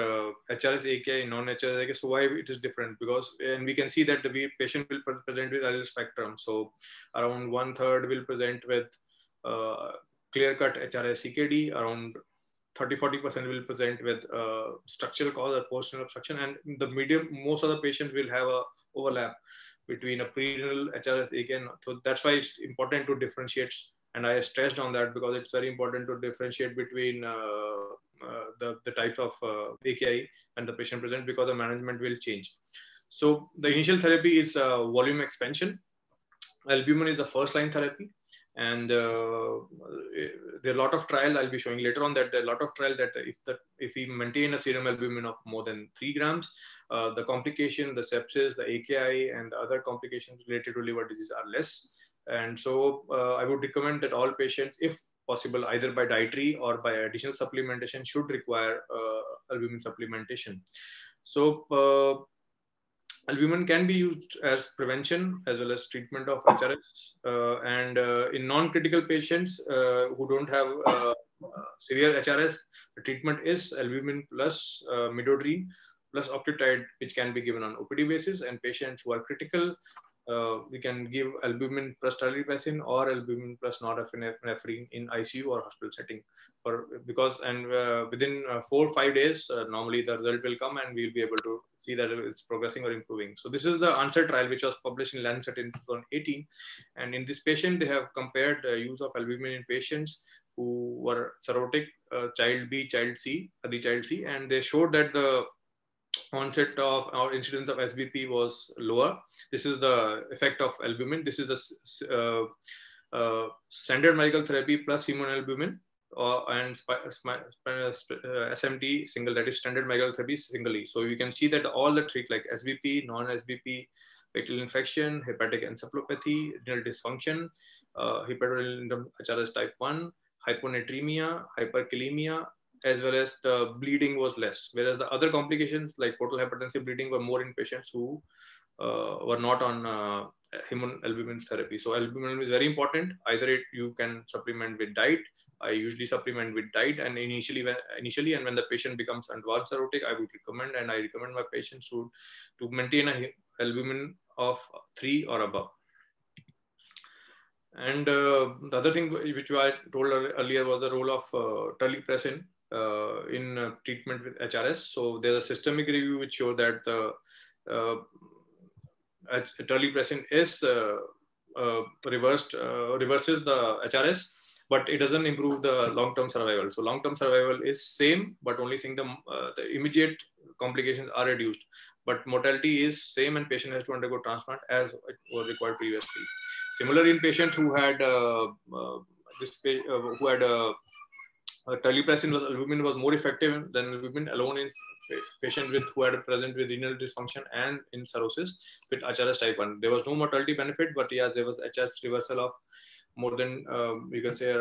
HRS AKI, non-HRS AKI. So why it is different? Because, and we can see that the patient will present with allele spectrum. So around 1/3 will present with clear-cut HRS CKD. Around 30-40% will present with structural cause or post-renal obstruction. And the most of the patients will have a overlap between a pre-renal HRS AKI. So that's why it's important to differentiate. And I stressed on that because it's very important to differentiate between the types of AKI and the patient present, because the management will change. So the initial therapy is volume expansion. albumin is the first line therapy. And there are a lot of trial I'll be showing later on that there are a lot of trial that if we maintain a serum albumin of more than 3 grams, the complication, the sepsis, the AKI, and the other complications related to liver disease are less. And so I would recommend that all patients, if possible, either by dietary or by additional supplementation, should require albumin supplementation. So albumin can be used as prevention as well as treatment of HRS. And in non-critical patients who don't have severe HRS, the treatment is albumin plus midodrine plus octreotide, which can be given on OPD basis. And patients who are critical, we can give albumin plus terlipressin or albumin plus norepinephrine in ICU or hospital setting. Within 4 or 5 days, normally the result will come and we'll be able to see that it's progressing or improving. So this is the ANSWER trial, which was published in Lancet in 2018. And in this patient, they have compared use of albumin in patients who were cirrhotic, child B, child C, early child C, and they showed that the onset of or incidence of SBP was lower. This is the effect of albumin. This is the standard medical therapy plus hemoalbumin and SMT single, that is standard medical therapy singly. So you can see that all the trick like SBP, non-SBP, bacterial infection, hepatic encephalopathy, renal dysfunction, hepatorenal HRS type 1, hyponatremia, hyperkalemia, as well as the bleeding was less, whereas the other complications like portal hypertensive bleeding were more in patients who were not on hemoalbumin therapy. So albumin is very important. Either you can supplement with diet. I usually supplement with diet, and initially and when the patient becomes advanced cirrhotic, I would recommend, and I recommend my patients to maintain a albumin of 3 or above. And the other thing which I told earlier was the role of terlipressin in treatment with HRS. So there's a systemic review which showed that the terlipressin is reverses the HRS, but it doesn't improve the long-term survival. So long-term survival is same, but only thing the immediate complications are reduced, but mortality is same, and patient has to undergo transplant as it was required previously. Similarly, in patients who had terlipressin albumin was more effective than albumin alone in patient who had present with renal dysfunction and in cirrhosis with HRS type 1. There was no mortality benefit, but yeah, there was HRS reversal of more than you can say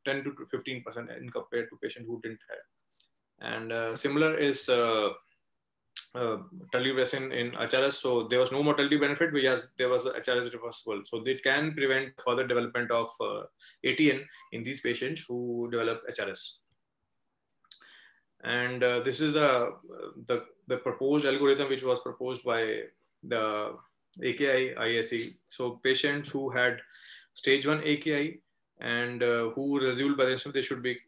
10 to 15% in compared to patient who didn't have. And similar is terlipressin in HRS. So there was no mortality benefit, but yes, there was HRS reversible. So it can prevent further development of ATN in these patients who develop HRS. And this is the proposed algorithm which was proposed by the AKI ISE. So patients who had stage 1 AKI and who resolved by themselves, they should be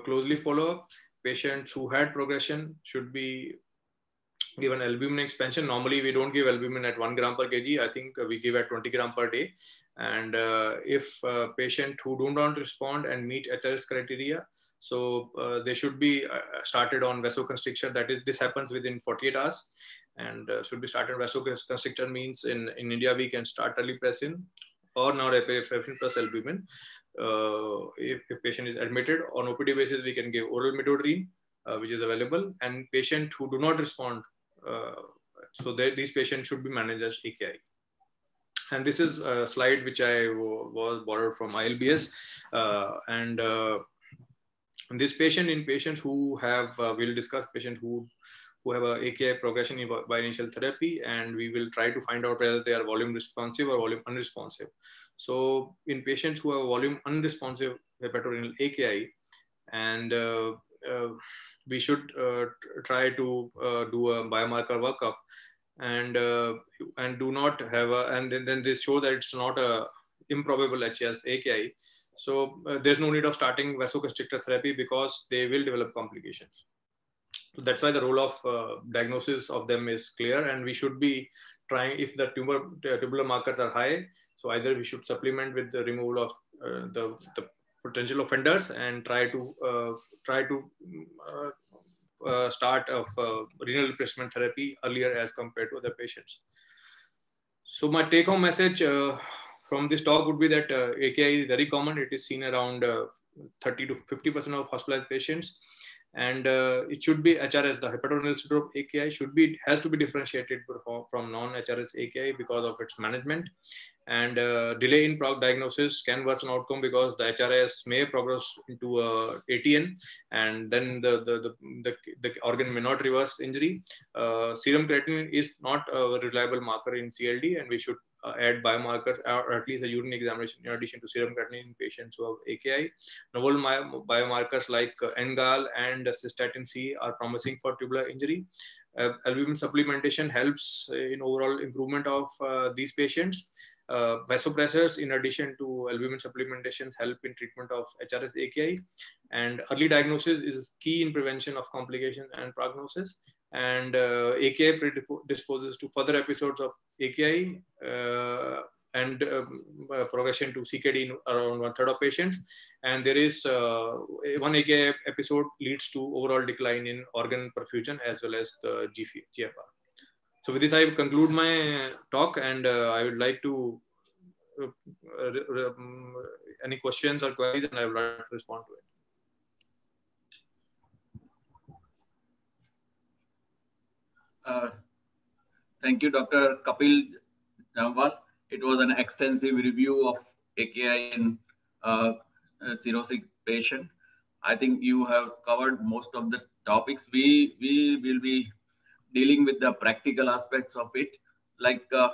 closely follow up. Patients who had progression should be given albumin expansion. Normally we don't give albumin at 1 gram per kg. I think we give at 20 gram per day. And if patient who do not respond and meet HRS criteria, so they should be started on vasoconstrictor. That is, this happens within 48 hours, and should be started. Vasoconstrictor means in India we can start terlipressin or norepinephrine plus albumin. If patient is admitted on OPD basis, we can give oral midodrine, which is available, and patient who do not respond, so these patients should be managed as AKI. And this is a slide which I was borrowed from ILBS, and this patient in patients who have, we'll discuss patients who have a AKI progression by initial therapy, and we will try to find out whether they are volume responsive or volume unresponsive. So in patients who have volume unresponsive hepatorenal AKI, and we should try to do a biomarker workup, and do not have a, and then they show that it's not a improbable HS AKI. So there's no need of starting vasoconstrictor therapy because they will develop complications. So that's why the role of diagnosis of them is clear, and we should be trying, if the tubular markers are high, so either we should supplement with the removal of the potential offenders and try to start of renal replacement therapy earlier as compared to other patients. So my take-home message from this talk would be that AKI is very common. It is seen around 30 to 50% of hospitalized patients. And it should be HRS, the hepatorenal syndrome AKI has to be differentiated from non-HRS AKI because of its management. And delay in diagnosis can worsen outcome because the HRS may progress into ATN, and then the organ may not reverse injury. Serum creatinine is not a reliable marker in CLD, and we should add biomarkers or at least a urine examination in addition to serum creatinine in patients who have AKI. Novel biomarkers like NGAL and cystatin C are promising for tubular injury. Albumin supplementation helps in overall improvement of these patients. Vasopressors, in addition to albumin supplementations, help in treatment of HRS AKI, and early diagnosis is key in prevention of complications and prognosis. And AKI predisposes to further episodes of AKI and progression to CKD in around 1/3 of patients. And there is one AKI episode leads to overall decline in organ perfusion as well as the GFR. So with this, I conclude my talk, and I would like to any questions or queries, and I would like to respond to it. Thank you, Dr. Kapil Jambal. It was an extensive review of AKI in cirrhotic patient. I think you have covered most of the topics. We will be dealing with the practical aspects of it, like the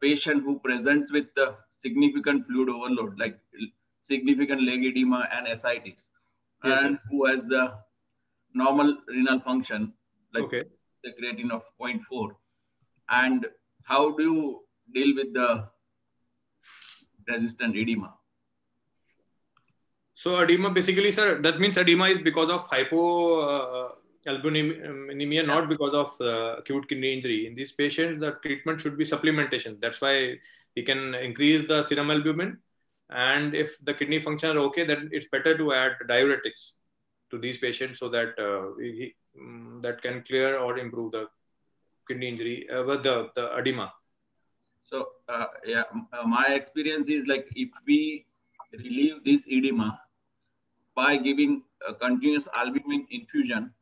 patient who presents with the significant fluid overload, like significant leg edema and ascites, yes, and who has the normal renal function, like the creatinine of 0.4. And how do you deal with the resistant edema? So edema, basically, sir, that means edema is because of hypoalbuminemia, not because of acute kidney injury. In these patients, the treatment should be supplementation. That's why we can increase the serum albumin. And if the kidney function are okay, then it's better to add diuretics to these patients so that that can clear or improve the kidney injury, the edema. So my experience is like if we relieve this edema by giving a continuous albumin infusion,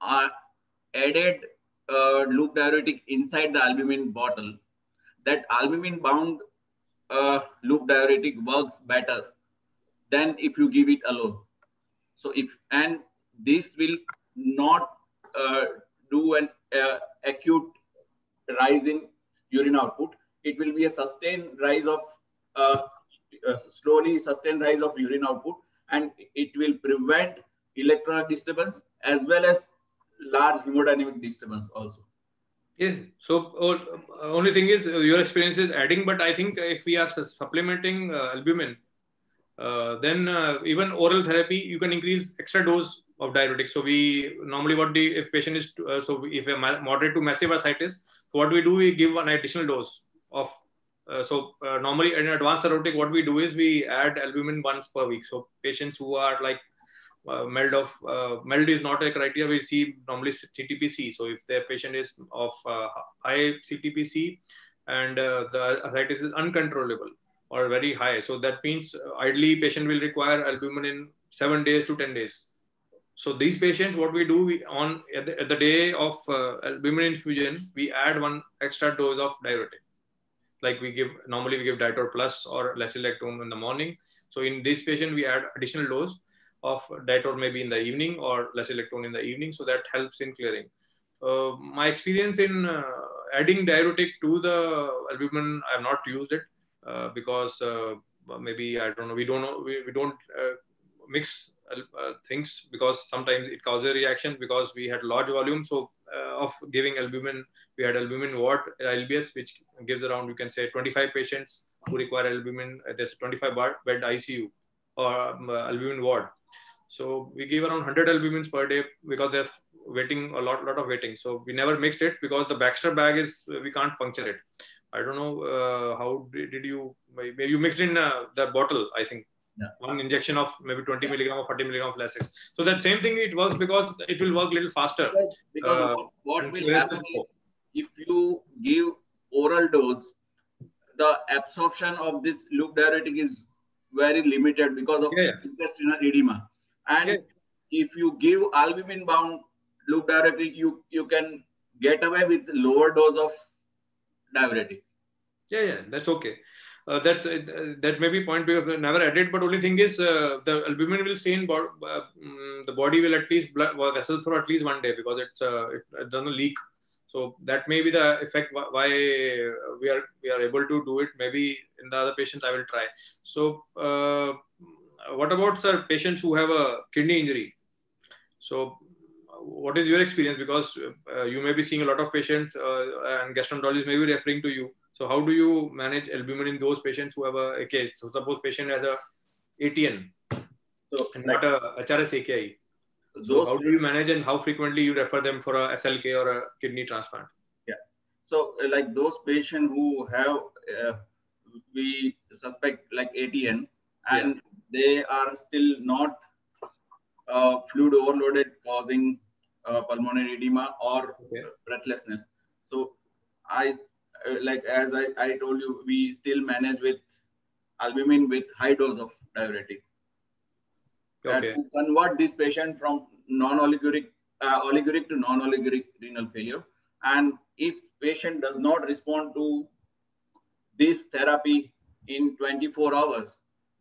added loop diuretic inside the albumin bottle, that albumin bound loop diuretic works better than if you give it alone. So and this will not do an acute rise in urine output. It will be a sustained rise of slowly sustained rise of urine output, and it will prevent electronic disturbance as well as large hemodynamic disturbance also. Yes. So only thing is your experience is adding, but I think if we are supplementing albumin, then even oral therapy, you can increase extra dose of diuretics. So we normally if patient is if a moderate to massive ascites, what we do, we give an additional dose of. Normally in advanced cirrhotic, what we do is we add albumin once per week. So patients who are like MELD is not a criteria. We see normally CTPC. So if the patient is of high CTPC and the ascites is uncontrollable or very high, so that means ideally patient will require albumin in 7 days to 10 days. So these patients, what we do, at the day of albumin infusion, we add one extra dose of diuretic. Like normally we give Ditor Plus or Lacylactone in the morning. So in this patient, we add additional dose of Ditor maybe in the evening or Lacylactone in the evening. So that helps in clearing. My experience in adding diuretic to the albumin, I have not used it because maybe, I don't know, we don't mix things because sometimes it causes a reaction because we had large volume. So of giving albumin, we had albumin ward, LBS, which gives around, you can say 25 patients who require albumin. There's a 25 bed ICU or albumin ward. So we give around 100 albumins per day because they're waiting a lot of waiting. So we never mixed it because the Baxter bag is, we can't puncture it. I don't know how did you, maybe you mixed in the bottle, I think. Yeah. One injection of maybe 20 milligram or 40 milligram of Lasix. So that same thing, it works because it will work a little faster. Because what will happen is if you give oral dose, the absorption of this loop diuretic is very limited because of intestinal edema. And if you give albumin bound loop diuretic, you can get away with lower dose of diuretic. Yeah, that's okay. That may be point we have never added, but only thing is the albumin will stay in the body will at least blood vessels for at least 1 day because it doesn't leak. So that may be the effect why we are able to do it. Maybe in the other patients I will try. So what about patients who have a kidney injury? So what is your experience? Because you may be seeing a lot of patients and gastroenterologists may be referring to you. So how do you manage albumin in those patients who have a AKI? So suppose patient has a ATN and not a HRS AKI. So how do you manage and how frequently you refer them for a SLK or a kidney transplant? Yeah. So like those patients who have, we suspect like ATN and they are still not fluid overloaded causing pulmonary edema or breathlessness. So like as I told you, we still manage with albumin with high dose of diuretic. To convert this patient from non-oliguric oliguric to non-oliguric renal failure. And if patient does not respond to this therapy in 24 hours,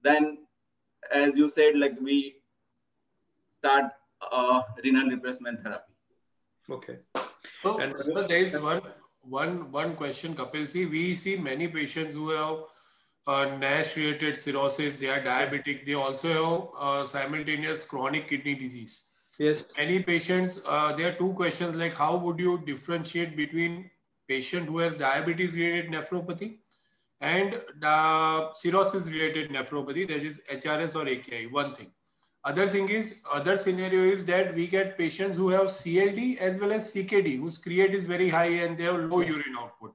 then as you said, like we start renal replacement therapy. Okay. So, and there is one question, Kapil. We see many patients who have NASH-related cirrhosis, they are diabetic, they also have simultaneous chronic kidney disease. Yes. Many patients, there are two questions like how would you differentiate between patient who has diabetes-related nephropathy and the cirrhosis-related nephropathy, that is HRS or AKI, one thing. Other thing is, other scenario is that we get patients who have CLD as well as CKD, whose create is very high and they have low urine output.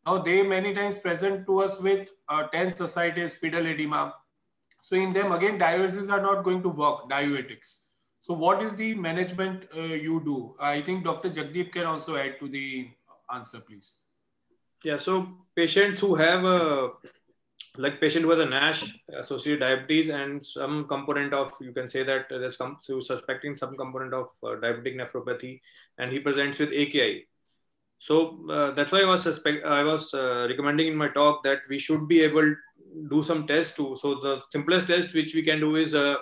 Now, they many times present to us with tense ascites, pedal edema. So in them, again, diuretics are not going to work, diuretics. So what is the management you do? I think Dr. Jagdeep can also add to the answer, please. Yeah, so patients who have like patient who has a NASH associated diabetes and some component of, you can say that there's suspecting some component of diabetic nephropathy and he presents with AKI. So that's why I was recommending in my talk that we should be able to do some tests too. So the simplest test which we can do is a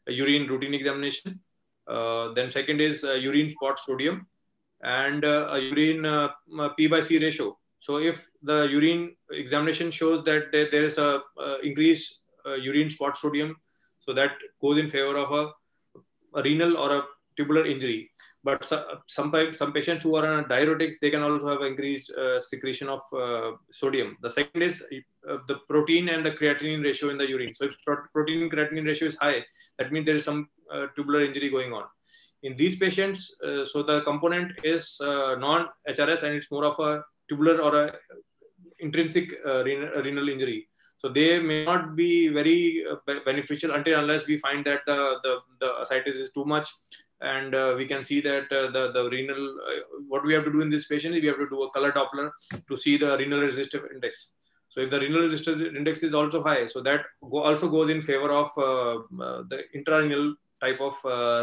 urine routine examination. Then second is urine spot sodium and a urine P/C ratio. So if the urine examination shows that there is a increased urine spot sodium, so that goes in favor of a renal or a tubular injury. But some patients who are on diuretics, they can also have increased secretion of sodium. The second is the protein and the creatinine ratio in the urine. So if protein creatinine ratio is high, that means there is some tubular injury going on. In these patients, so the component is non-HRS and it's more of a tubular or a intrinsic renal injury. So they may not be very beneficial until unless we find that the ascites is too much. And we can see that the renal, what we have to do in this patient is we have to do a color Doppler to see the renal resistive index. So if the renal resistive index is also high, so that also goes in favor of the intrarenal type of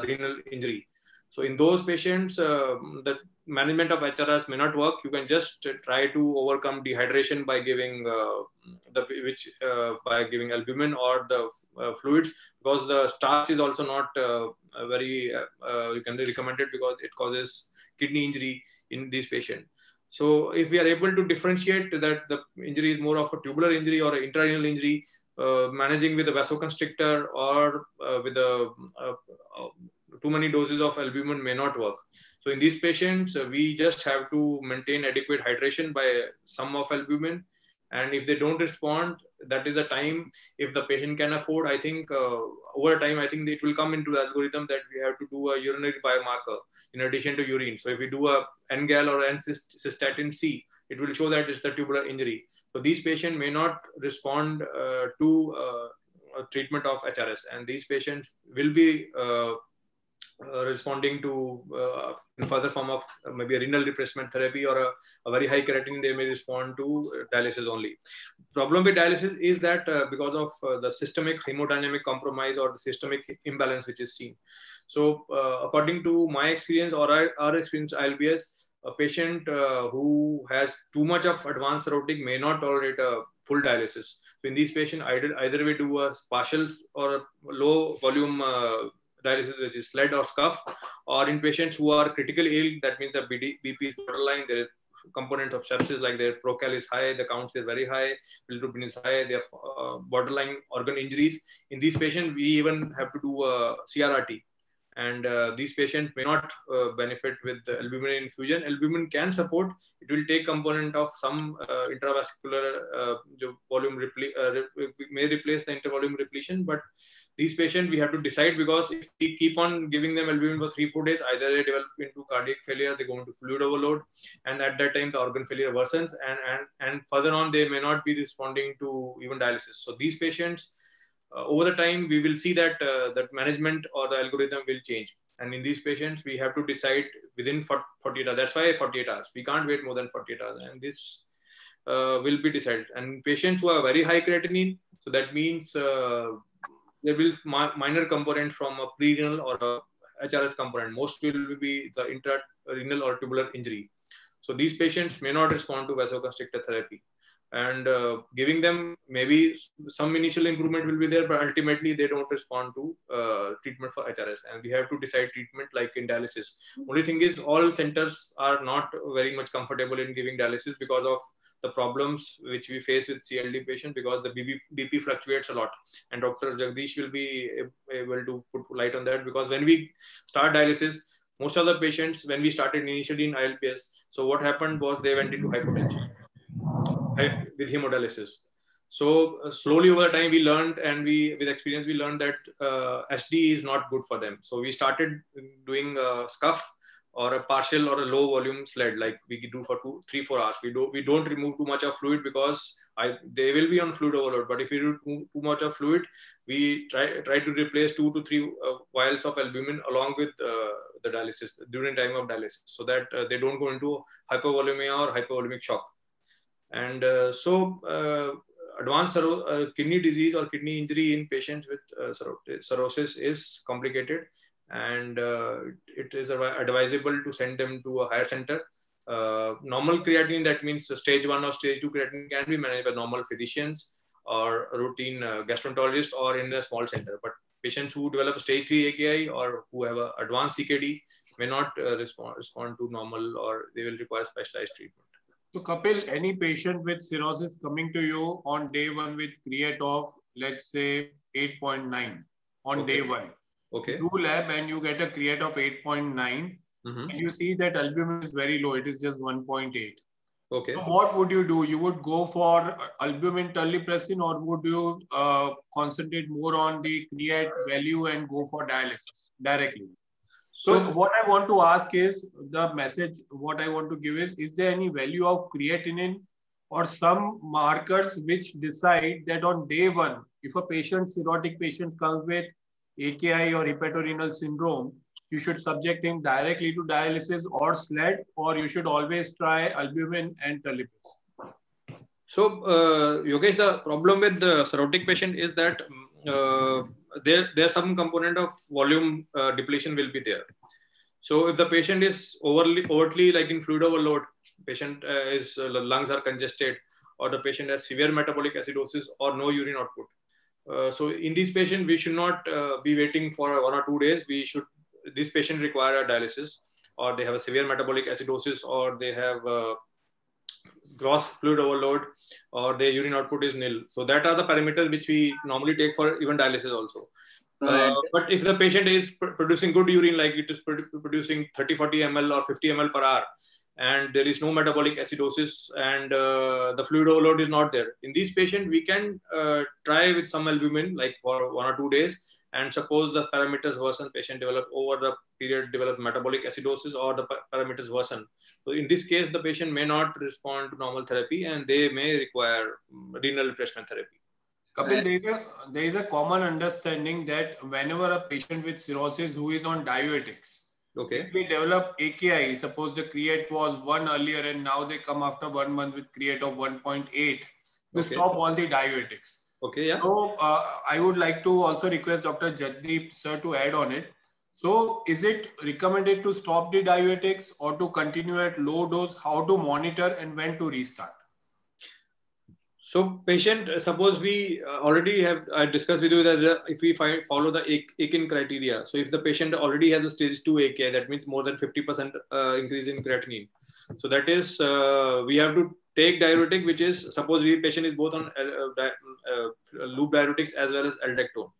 renal injury. So in those patients, the management of HRS may not work. You can just try to overcome dehydration by giving by giving albumin or the fluids, because the starch is also not very you can recommend it because it causes kidney injury in these patients. So if we are able to differentiate that the injury is more of a tubular injury or an intrarenal injury, managing with a vasoconstrictor or with too many doses of albumin may not work. So in these patients, we just have to maintain adequate hydration by some of albumin. And if they don't respond, that is the time, if the patient can afford, I think over time, I think it will come into the algorithm that we have to do a urinary biomarker in addition to urine. So if we do a NGAL or N-cystatin C, it will show that it's the tubular injury. So these patients may not respond to treatment of HRS, and these patients will be responding to in further form of maybe a renal replacement therapy or a very high creatinine, they may respond to dialysis only. Problem with dialysis is that because of the systemic hemodynamic compromise or the systemic imbalance which is seen. So according to my experience or our experience ILBS, a patient who has too much of advanced cirrhotic may not tolerate a full dialysis. So in these patients, either we do a partial or a low volume dialysis, which is SLED or SCUF, or in patients who are critically ill, that means the BP is borderline, there is component of sepsis like their procal is high, the counts is very high, bilirubin is high, they have borderline organ injuries. In these patients, we even have to do CRRT. And these patients may not benefit with the albumin infusion. Albumin can support, it will take component of some intravascular volume, may replace the intervolume repletion, but these patients we have to decide, because if we keep on giving them albumin for 3-4 days, either they develop into cardiac failure, they go into fluid overload, and at that time the organ failure worsens, and further on they may not be responding to even dialysis. So these patients, over the time, we will see that that management or the algorithm will change. And in these patients, we have to decide within 48 hours. That's why 48 hours. We can't wait more than 48 hours. And this will be decided. And patients who are very high creatinine, so that means there will minor component from a pre-renal or a HRS component. Most will be the intra-renal or tubular injury. So these patients may not respond to vasoconstrictor therapy. And giving them maybe some initial improvement will be there, but ultimately they don't respond to treatment for HRS, and we have to decide treatment like in dialysis. Only thing is, all centers are not very much comfortable in giving dialysis because of the problems which we face with CLD patients, because the BP fluctuates a lot, and Dr. Jagdish will be able to put light on that, because when we start dialysis, most of the patients, when we started initially in ILPS, so what happened was they went into hypotension with hemodialysis. So slowly over time we learned, and with experience we learned that SD is not good for them. So we started doing SCUF or a partial or a low volume SLED, like we do for 3-4 hours. We don't remove too much of fluid, because they will be on fluid overload. But if we do too much of fluid, we try to replace 2 to 3 vials of albumin along with the dialysis during time of dialysis, so that they don't go into hypovolemia or hypovolemic shock. And advanced kidney disease or kidney injury in patients with cirrhosis is complicated, and it is advisable to send them to a higher center. Normal creatinine, that means stage 1 or stage 2 creatinine, can be managed by normal physicians or a routine gastroenterologist or in a small center. But patients who develop stage 3 AKI or who have an advanced CKD may not respond to normal, or they will require specialized treatment. So Kapil, any patient with cirrhosis coming to you on day 1 with create of, let's say, 8.9 on day 1. Okay. Do lab and you get a create of 8.9, and you see that albumin is very low. It is just 1.8. Okay. So what would you do? You would go for albumin terlipressin, or would you concentrate more on the create value and go for dialysis directly? So what I want to ask is, the message what I want to give is there any value of creatinine or some markers which decide that on day 1, if a patient, cirrhotic patient comes with AKI or hepatorenal syndrome, you should subject him directly to dialysis or SLED, or you should always try albumin and terlipressin? So, Yogesh, the problem with the cirrhotic patient is that there's some component of volume depletion will be there. So if the patient is overtly like in fluid overload, patient lungs are congested, or the patient has severe metabolic acidosis or no urine output. So in these patients, we should not be waiting for 1 or 2 days. This patient require a dialysis, or they have a severe metabolic acidosis, or they have gross fluid overload, or their urine output is nil. So that are the parameters which we normally take for even dialysis also. But if the patient is producing good urine, like it is producing 30-40 ml or 50 ml per hour, and there is no metabolic acidosis, and the fluid overload is not there, in these patients we can try with some albumin like for 1 or 2 days, and suppose the parameters worsen, patient develop over the period develop metabolic acidosis, or the parameters worsen. So in this case, the patient may not respond to normal therapy, and they may require renal replacement therapy. Kapil, there is a common understanding that whenever a patient with cirrhosis who is on diuretics, Okay. if we develop AKI, suppose the create was 1 earlier and now they come after 1 month with create of 1.8, you Okay. stop all the diuretics. Okay, yeah. So I would like to also request Dr. Jagdeep sir to add on it. So is it recommended to stop the diuretics or to continue at low dose? How to monitor and when to restart? So patient, suppose we already have discussed with you that if we follow the Aiken criteria, so if the patient already has a stage 2 AKI, that means more than 50% increase in creatinine. So that is, we have to take diuretic, which is, suppose patient is both on loop diuretics as well as aldactone.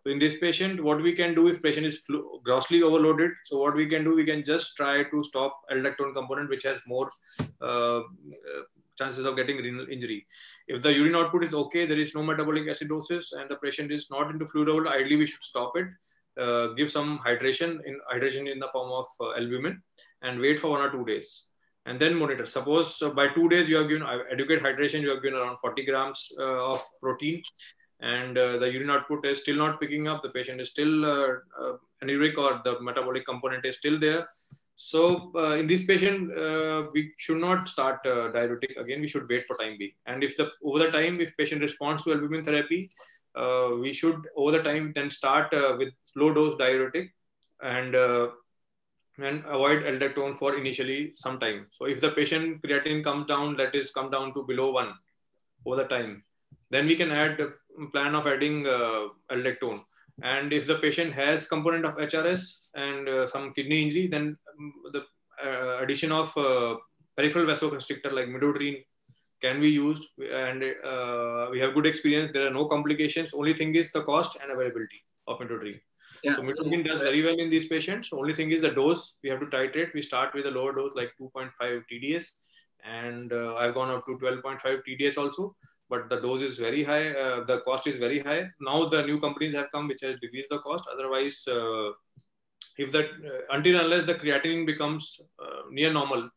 So in this patient, what we can do if patient is grossly overloaded, so what we can do, we can just try to stop aldactone component, which has more chances of getting renal injury. If the urine output is okay, there is no metabolic acidosis, and the patient is not into fluid overload, ideally we should stop it, give some hydration in the form of albumin, and wait for 1 or 2 days, and then monitor. Suppose by 2 days you have given adequate hydration, you have given around 40 grams of protein, and the urine output is still not picking up, the patient is still anuric or the metabolic component is still there. So in this patient, we should not start diuretic again. We should wait for time being. And if over the time, if patient responds to albumin therapy, we should over the time then start with low dose diuretic and avoid aldactone for initially some time. So if the patient creatinine comes down, come down to below 1 over the time, then we can add a plan of adding aldactone. And if the patient has component of HRS and some kidney injury, then the addition of peripheral vasoconstrictor like midodrine can be used, and we have good experience. There are no complications. Only thing is the cost and availability of midodrine. Yeah. So midodrine does very well in these patients. Only thing is the dose we have to titrate. We start with a lower dose like 2.5 TDS, and I've gone up to 12.5 TDS also. But the dose is very high, the cost is very high. Now the new companies have come which has decreased the cost. Otherwise, if that until unless the creatinine becomes near normal,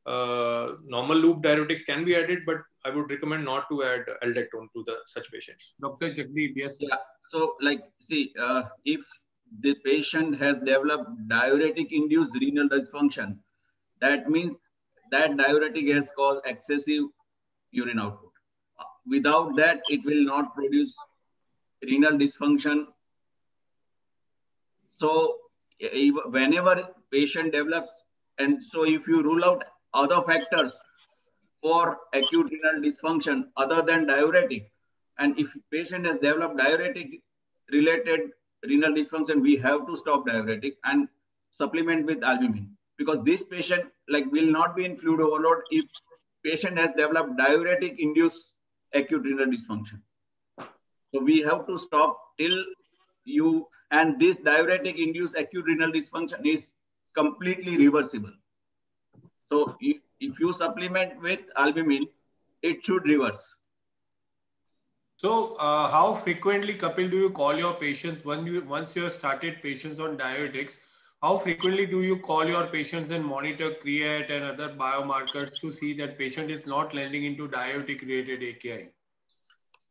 normal loop diuretics can be added, but I would recommend not to add aldactone to such patients. Dr. Jagdeep, yes. Yeah. So like, see, if the patient has developed diuretic-induced renal dysfunction, that means that diuretic has caused excessive urine output. Without that, it will not produce renal dysfunction. So whenever patient develops, and so if you rule out other factors for acute renal dysfunction other than diuretic, and if patient has developed diuretic related renal dysfunction, we have to stop diuretic and supplement with albumin, because this patient will not be in fluid overload if patient has developed diuretic induced acute renal dysfunction. So we have to stop till you, and this diuretic induced acute renal dysfunction is completely reversible. So if you supplement with albumin, it should reverse. So how frequently, Kapil, do you call your patients once you have started patients on diuretics? How frequently do you call your patients and monitor create and other biomarkers to see that patient is not landing into diuretic-related AKI?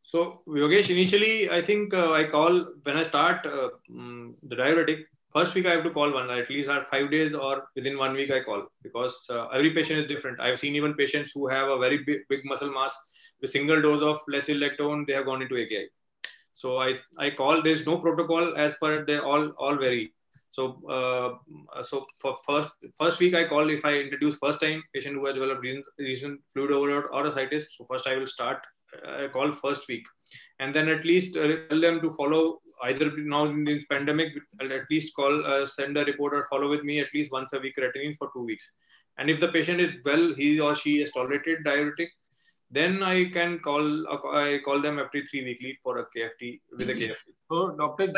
So, Yogesh, initially, I think I call when I start the diuretic. First week I have to call one, at least 5 days, or within 1 week I call, because every patient is different. I've seen even patients who have a very big muscle mass with single dose of less aldactone, they have gone into AKI. So I call. There's no protocol as per, they all vary. So so for first week I call if I introduce first time patient who has developed recent fluid overload or ascites. So first I will start call first week, and then at least tell them to follow either now in this pandemic. I'll at least call, send a report or follow with me at least once a week creatinine for 2 weeks. And if the patient is well, he or she has tolerated diuretic, then I can call them every 3 weekly for a KFT with a KFT. So Dr.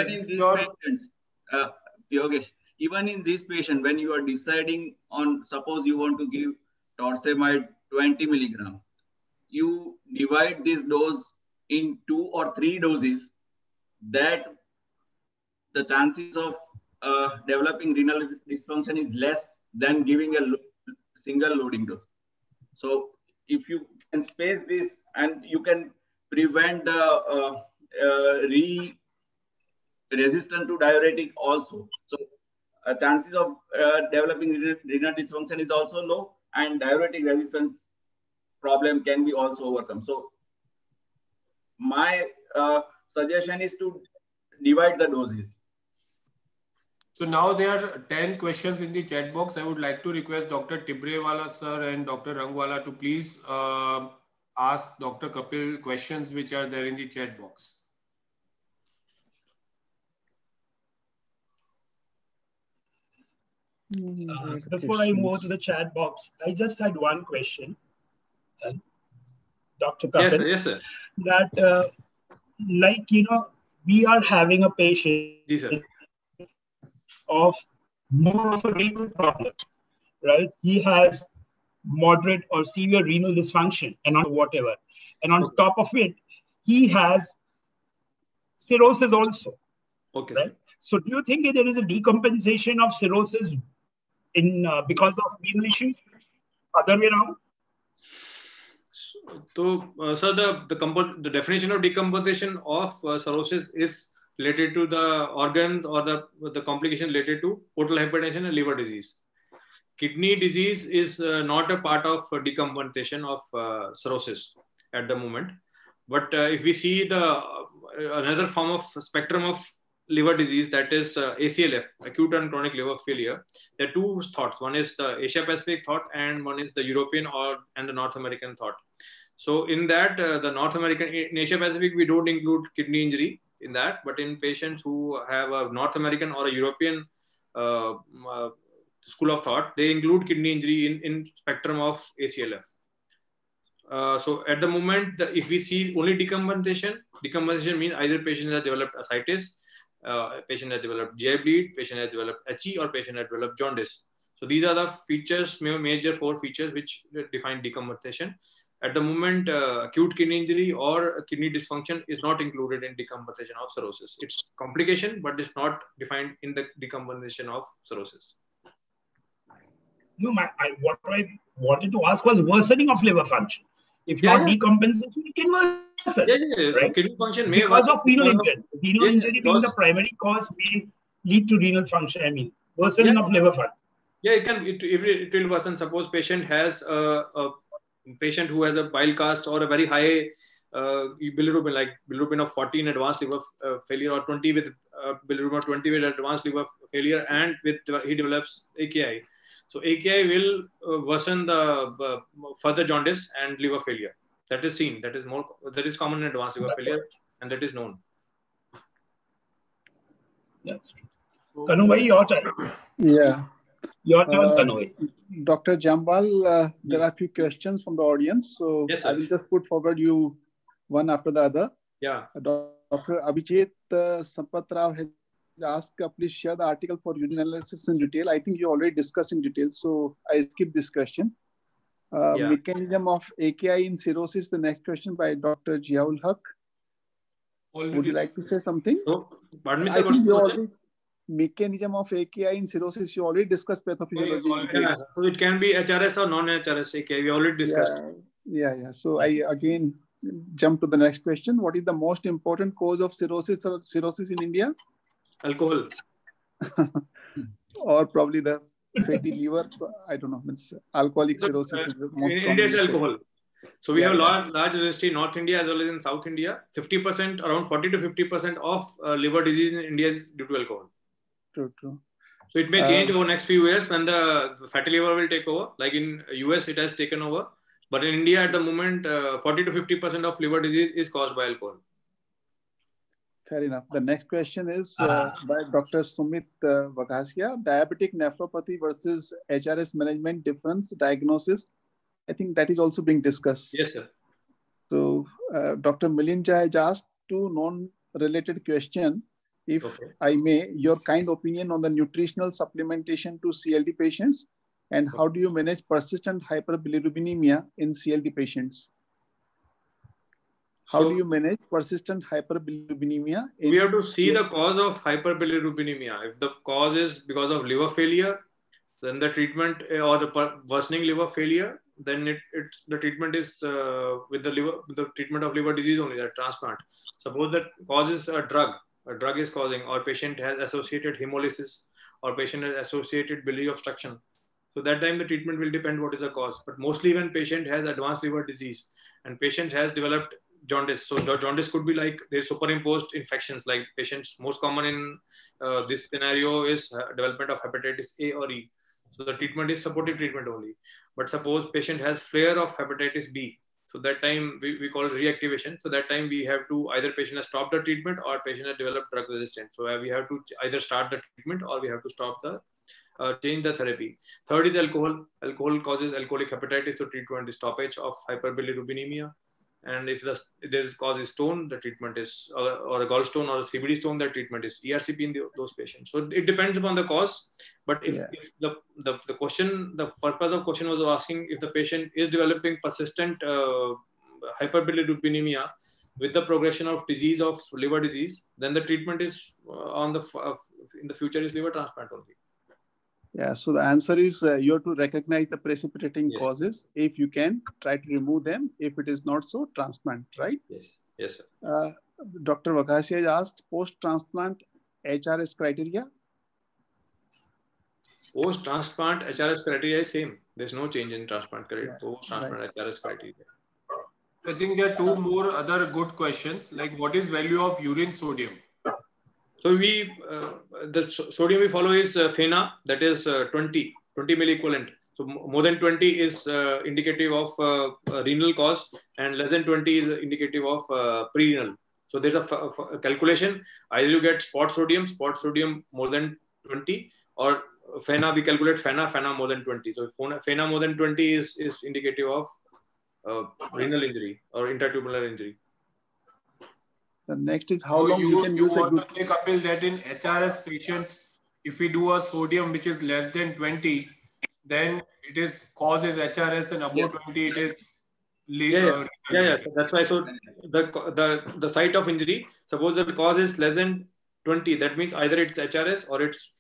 Yogesh, even in this patient, when you are deciding on, suppose you want to give torsemide 20 milligram, you divide this dose in 2 or 3 doses, that the chances of developing renal dysfunction is less than giving a single loading dose. So if you can space this, and you can prevent the resistance to diuretic also. So chances of developing renal dysfunction is also low, and diuretic resistance problem can be also overcome. So my suggestion is to divide the doses. So now there are 10 questions in the chat box. I would like to request Dr. Tibrewala sir and Dr. Rangwala to please ask Dr. Kapil questions which are there in the chat box. Before I move to the chat box, I just had one question, Dr. Kapil. Yes, sir. That, like, you know, we are having a patient Yes, sir. of more of a renal problem, right? He has moderate or severe renal dysfunction and on whatever. And on top of it, he has cirrhosis also. Okay. Right? So do you think there is a decompensation of cirrhosis in because of renal issues? Other way around? So, sir, the definition of decompensation of cirrhosis is related to the organs or the complication related to portal hypertension and liver disease. Kidney disease is not a part of decompensation of cirrhosis at the moment. But if we see the another form of spectrum of liver disease, that is ACLF, acute and chronic liver failure, there are two thoughts. One is the Asia Pacific thought and one is the European and the North American thought. So in that, the North American, in Asia Pacific, we don't include kidney injury in that, but in patients who have a North American or a European school of thought, they include kidney injury in spectrum of ACLF. So at the moment, if we see only decompensation means either patient has developed ascites, patient has developed GI bleed, patient has developed HE, or patient has developed jaundice. So these are the features, major 4 features which define decompensation. At the moment, acute kidney injury or kidney dysfunction is not included in decompensation of cirrhosis. It's complication, but it's not defined in the decompensation of cirrhosis. No, what I wanted to ask was worsening of liver function. If not decompensation, it can worsen. Right? Kidney function may because of renal injury. Renal injury being the primary cause may lead to renal function. I mean, worsening of liver function. Yeah, it will worsen. Suppose patient has a patient who has a bile cast or a very high bilirubin, like bilirubin of 40 in advanced liver failure, or 20 with bilirubin of 20 with advanced liver failure, and he develops AKI. So AKI will worsen the further jaundice and liver failure. That is seen. That is common in advanced liver failure, and that is known. That's true. Kanu bhai, your turn. Yeah. Your turn, Kanu bhai. Dr. Jambal, there are a few questions from the audience, so yes, I will just put forward you one after the other. Yeah. Dr. Abhijit Sampatrao has asked, please share the article for urine analysis in detail. I think you already discussed in detail, so I skip this question. Mechanism of AKI in cirrhosis, the next question by Dr. Ziaul Haq. Would you like to say something? No, pardon me, sir, I think you already, mechanism of AKI in cirrhosis, you already discussed pathophysiology. Yeah, so it can be HRS or non-HRS AKI. We already discussed. Yeah. So I again jump to the next question. What is the most important cause of cirrhosis in India? Alcohol. Or probably the fatty liver. I don't know. It's alcoholic cirrhosis is the most in India, it's alcohol. So we have large registry in North India as well as in South India. 50%, around 40 to 50% of liver disease in India is due to alcohol. True. So it may change over next few years when the fatty liver will take over. Like in US, it has taken over. But in India at the moment, 40 to 50% of liver disease is caused by alcohol. Fair enough. The next question is by Dr. Sumit Vagasia. Diabetic nephropathy versus HRS management difference diagnosis. I think that is also being discussed. Yes, sir. So Dr. Milinja has asked 2 non-related questions. If I may, your kind opinion on the nutritional supplementation to CLD patients, and how do you manage persistent hyperbilirubinemia in CLD patients? How do you manage persistent hyperbilirubinemia? We have to see the cause of hyperbilirubinemia. If the cause is because of liver failure, then the treatment or the worsening liver failure, then the treatment is with the treatment of liver disease only, that transplant. Suppose that causes a drug is causing, or patient has associated hemolysis, or patient has associated biliary obstruction. So that time the treatment will depend what is the cause. But mostly when patient has advanced liver disease and patient has developed jaundice. So the jaundice could be like there's superimposed infections, like patients, most common in this scenario is development of hepatitis A or E. So the treatment is supportive treatment only. But suppose patient has flare of hepatitis B. So that time we call it reactivation. So that time we have to, either patient has stopped the treatment or patient has developed drug resistance. So we have to either start the treatment or we have to stop the change the therapy. Third is alcohol. Alcohol causes alcoholic hepatitis, so treatment is stoppage of hyperbilirubinemia. And if there is cause is stone, the treatment is, or a gallstone or a CBD stone, the treatment is ERCP in those patients. So it depends upon the cause. But if the question, the purpose of question was asking if the patient is developing persistent hyperbilirubinemia with the progression of disease of liver disease, then the treatment is in the future is liver transplant only. Yeah, so the answer is you have to recognize the precipitating causes. If you can, try to remove them. If it is not so, transplant, right? Yes, sir. Dr. Vakasi has asked, post-transplant HRS criteria? Post-transplant HRS criteria is same. There's no change in transplant criteria. Post-transplant HRS criteria. I think there are two more other good questions, like what is value of urine sodium? So the sodium we follow is FENA, that is 20 milliequivalent. So more than 20 is indicative of renal cause, and less than 20 is indicative of pre-renal. So there's a calculation. Either you get spot sodium more than 20, or FENA, we calculate FENA more than 20. So FENA more than 20 is indicative of renal injury or intratubular injury. The next is how long you can use a good... Kapil, that in HRS patients, if we do a sodium which is less than 20, then it is causes HRS, and above 20 it is... That's why. So the site of injury, suppose the cause is less than 20, that means either it's HRS or it's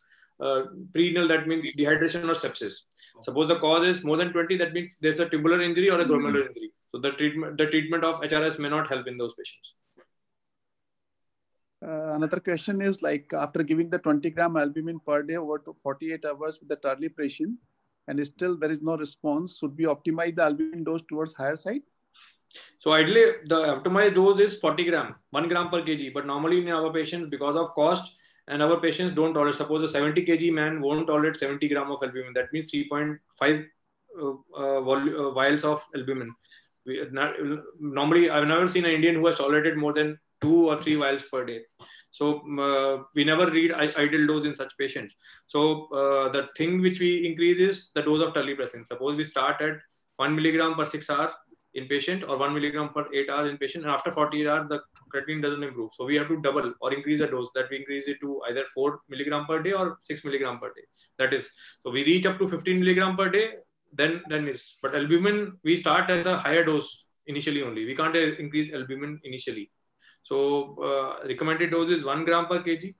pre-renal, that means dehydration or sepsis. Suppose the cause is more than 20, that means there's a tubular injury or a glomerular injury. So the treatment of HRS may not help in those patients. Another question is, like, after giving the 20 gram albumin per day over to 48 hours with the terlipressin, and still there is no response, should we optimize the albumin dose towards higher side? So ideally, the optimized dose is 40 gram, 1 gram per kg. But normally in our patients, because of cost, and our patients don't tolerate, suppose a 70 kg man won't tolerate 70 gram of albumin. That means 3.5 vials of albumin. Normally, I've never seen an Indian who has tolerated more than 2 or 3 vials per day. So we never read ideal dose in such patients. So the thing which we increase is the dose of terlipressin. Suppose we start at 1 milligram per 6 hours in patient, or 1 milligram per 8 hours in patient, and after 48 hours the creatinine doesn't improve. So we have to double or increase the dose, that we increase it to either 4 milligram per day or 6 milligram per day. That is, so we reach up to 15 milligram per day, then it's, but albumin we start at a higher dose initially only. We can't increase albumin initially. So recommended dose is 1 gram per kg,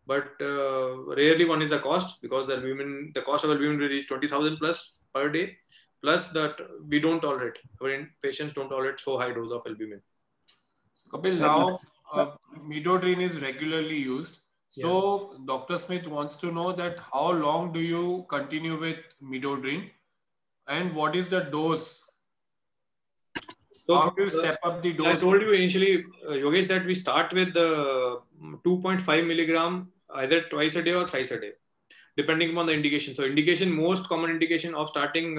but rarely one is the cost, because the cost of albumin will reach 20,000 plus per day, plus that we don't tolerate, our patients don't tolerate so high dose of albumin. So Kapil, now midodrine is regularly used. So Dr. Smith wants to know that how long do you continue with midodrine, and what is the dose? So how do you step up the dose? I told you initially, Yogesh, that we start with the 2.5 milligram either twice a day or thrice a day, depending upon the indication. So most common indication of starting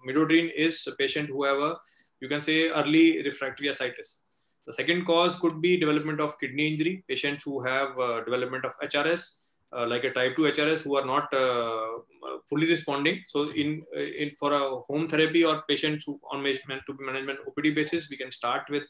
midodrine is a patient who have you can say early refractory ascites. The second cause could be development of kidney injury, patients who have development of HRS, like a type 2 HRS, who are not fully responding. So for a home therapy or patients who on management OPD basis, we can start with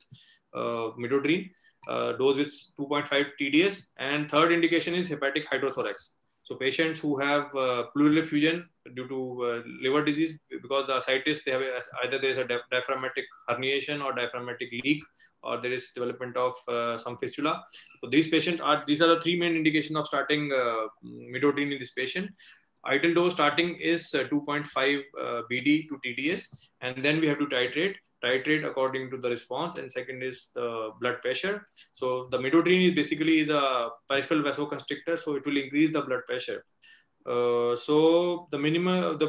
midodrine, dose with 2.5 TDS. And third indication is hepatic hydrothorax. So patients who have pleural effusion due to liver disease, because the ascites, they have either there is a diaphragmatic herniation or diaphragmatic leak, or there is development of some fistula. So these are the three main indications of starting midodrine in this patient. ideal dose starting is 2.5 BD to TDS, and then we have to titrate according to the response. And second is the blood pressure. So the midodrine basically is a peripheral vasoconstrictor, so it will increase the blood pressure. So the minimum,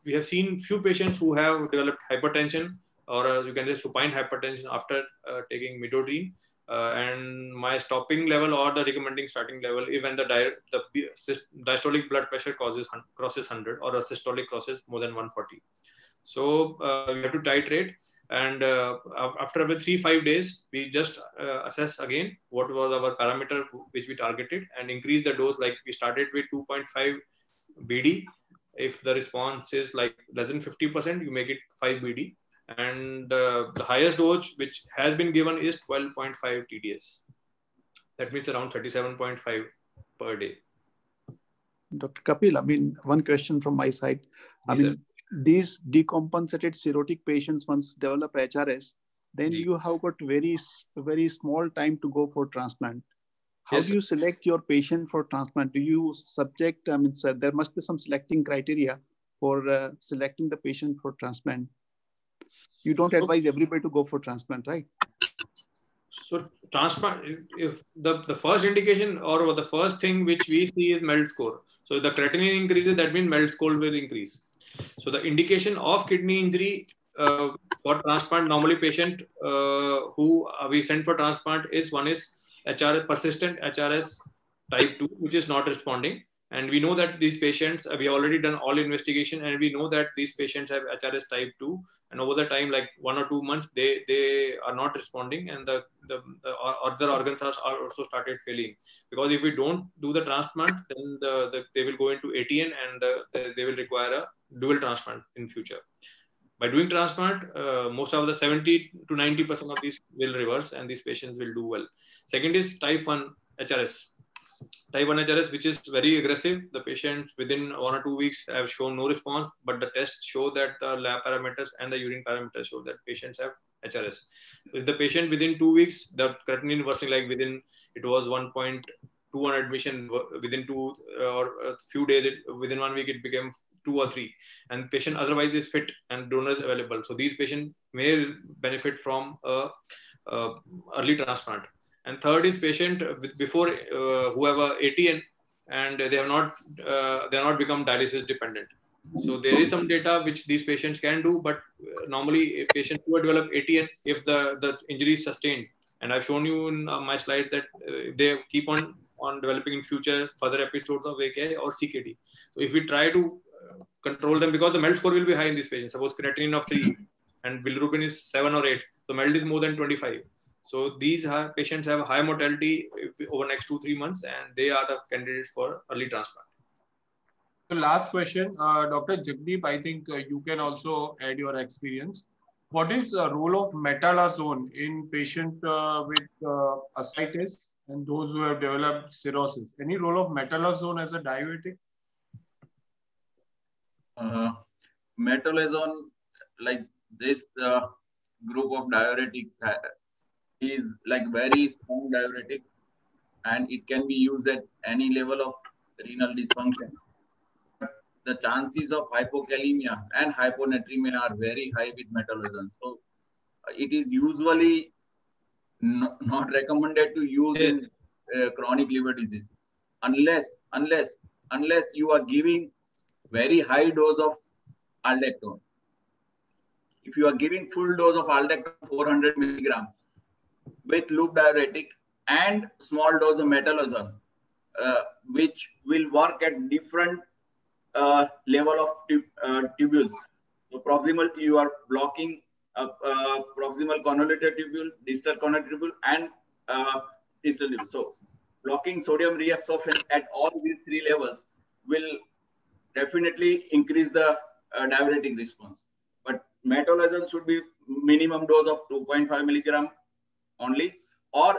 we have seen few patients who have developed hypertension, or you can say supine hypertension after taking midodrine. And my stopping level or the recommending starting level, even the diastolic blood pressure crosses 100, or a systolic crosses more than 140. So we have to titrate, and after about 3-5 days, we just assess again what was our parameter which we targeted, and increase the dose. Like we started with 2.5 BD. If the response is like less than 50%, you make it 5 BD. And the highest dose which has been given is 12.5 TDS. That means around 37.5 per day. Dr. Kapil, I mean, one question from my side. I mean, these decompensated cirrhotic patients, once develop HRS, then you have got very small time to go for transplant. How do you select your patient for transplant? Do you subject, I mean, sir, there must be some selecting criteria for selecting the patient for transplant. You don't advise everybody to go for transplant, right? So transplant, if the first indication or the first thing which we see is MELD score. So the creatinine increases, that means MELD score will increase. So the indication of kidney injury for transplant, normally patient who we send for transplant is, one is persistent HRS type 2, which is not responding. And we know that these patients, we have already done all investigation, and we know that these patients have HRS type 2, and over the time, like 1 or 2 months, they are not responding, and the other organs are also started failing. Because if we don't do the transplant, then they will go into ATN, and they will require a dual transplant in future. By doing transplant, most of the 70 to 90% of these will reverse, and these patients will do well. Second is type 1 HRS. Type 1 HRS, which is very aggressive. The patients within 1 or 2 weeks have shown no response, but the tests show that the lab parameters and the urine parameters show that patients have HRS. So if the patient within 2 weeks, the creatinine worsening, like within, it was 1.2 on admission, within 2 or a few days, within 1 week, it became 2 or 3, and patient otherwise is fit and donors available. So these patients may benefit from early transplant. And third is patient before who have a ATN, and they have not become dialysis dependent. So there is some data which these patients can do, but normally patients who develop ATN, if the injury is sustained, and I've shown you in my slide that they keep on developing in future further episodes of AKI or CKD. So if we try to control them, because the MELD score will be high in these patients, suppose creatinine of 3 and bilirubin is 7 or 8, so MELD is more than 25. So these patients have high mortality over next 2-3 months, and they are the candidates for early transplant. The last question, Dr. Jagdeep, I think you can also add your experience. What is the role of metolazone in patient with ascites and those who have developed cirrhosis? Any role of metolazone as a diuretic? Metolazone, like this group of diuretic is like very strong diuretic, and it can be used at any level of renal dysfunction. But the chances of hypokalemia and hyponatremia are very high with metolazone. So it is usually not recommended to use in chronic liver disease unless you are giving very high dose of aldactone. If you are giving full dose of aldactone 400 milligram with loop diuretic and small dose of metolazone, which will work at different level of tubules. So proximal, you are blocking proximal convoluted tubule, distal convoluted tubule, and distal tubule. So blocking sodium reabsorption at all these 3 levels will definitely increase the diuretic response. But metolazone should be minimum dose of 2.5 milligram only, or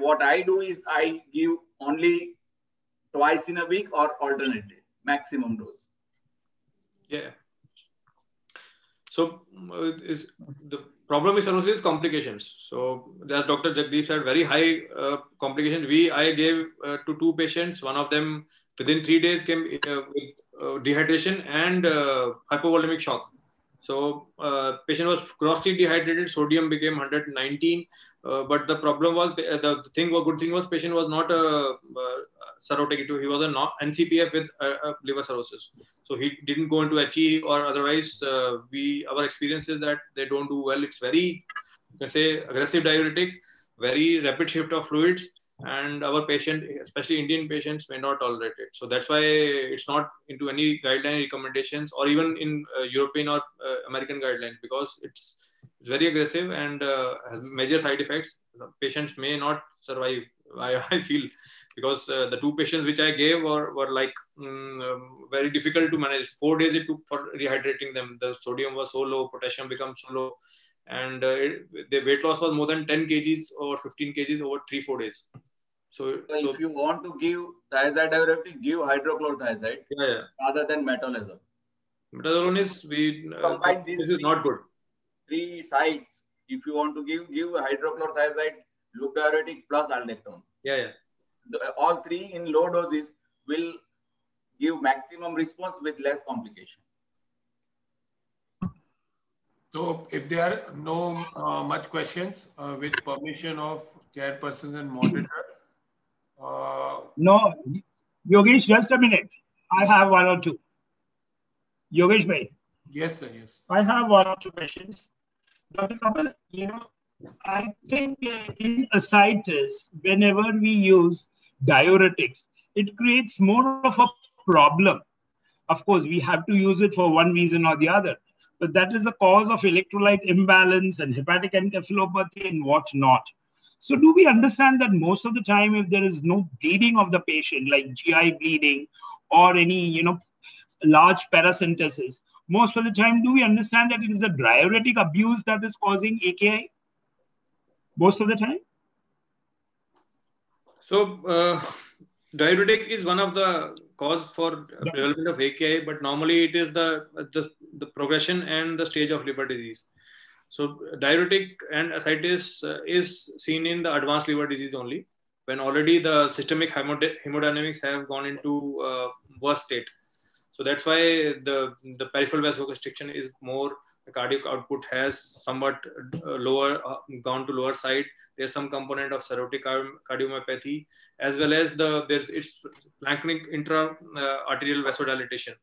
what I do is I give only twice in a week or alternate day, maximum dose. Yeah. So the problem with cirrhosis is complications. So as Dr. Jagdeep said, very high complications. I gave to 2 patients. One of them within 3 days came with dehydration and hypovolemic shock. So patient was grossly dehydrated. Sodium became 119. But the problem was good thing was patient was not cirrhotic. He was a NCPF with liver cirrhosis. So he didn't go into HE or otherwise. Our experience is that they don't do well. It's very, you can say, aggressive diuretic, very rapid shift of fluids, and our patient, especially Indian patients, may not tolerate it. So that's why it's not into any guideline recommendations or even in European or American guidelines, because it's very aggressive and has major side effects. Patients may not survive, I feel, because the 2 patients which I gave were like very difficult to manage. 4 days it took for rehydrating them. The sodium was so low, potassium becomes so low, and the weight loss was more than 10 kgs or 15 kgs over 3-4 days. So if you want to give thiazide diuretic, give hydrochlorothiazide rather than metolazone. Metolazone is this is not good. 3 sides. If you want to give hydrochlorothiazide, loop diuretic plus aldactone. All 3 in low doses will give maximum response with less complication. So if there are no much questions, with permission of chairpersons and moderators. No, Yogesh, just a minute. I have 1 or 2. Yogesh bhai. Yes, sir. Yes. I have 1 or 2 questions. Dr. Kapil, I think in ascites, whenever we use diuretics, it creates more of a problem. Of course, we have to use it for one reason or the other, but that is a cause of electrolyte imbalance and hepatic encephalopathy and whatnot. So do we understand that most of the time, if there is no bleeding of the patient, like GI bleeding or any, large paracentesis, most of the time, do we understand that it is a diuretic abuse that is causing AKI? Most of the time? So, diuretic is one of the cause for development of AKI, but normally it is the progression and the stage of liver disease. So, diuretic and ascites is seen in the advanced liver disease only, when already the systemic hemodynamics have gone into worse state. So that's why the peripheral vasoconstriction is more. The cardiac output has somewhat gone to lower side. There's some component of cirrhotic cardiomyopathy, as well as it's lengthening intra-arterial vasodilation,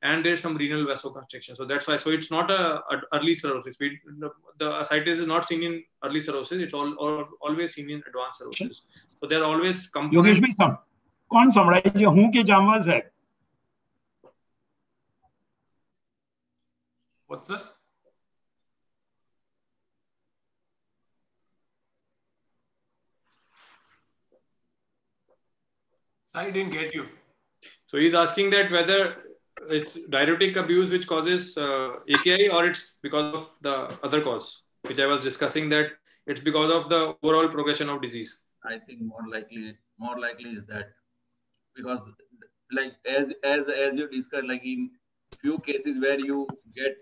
and there's some renal vasoconstriction. So that's why. So it's not a early cirrhosis. The ascites is not seen in early cirrhosis. It's always seen in advanced cirrhosis. So there are always components. Yogesh bhai, कौन summarize हूँ के जामवाज है? What's that? I didn't get you. So he's asking that whether it's diuretic abuse which causes AKI, or it's because of the other cause, which I was discussing, that it's because of the overall progression of disease. I think more likely is that, because like as you discussed, like in few cases where you get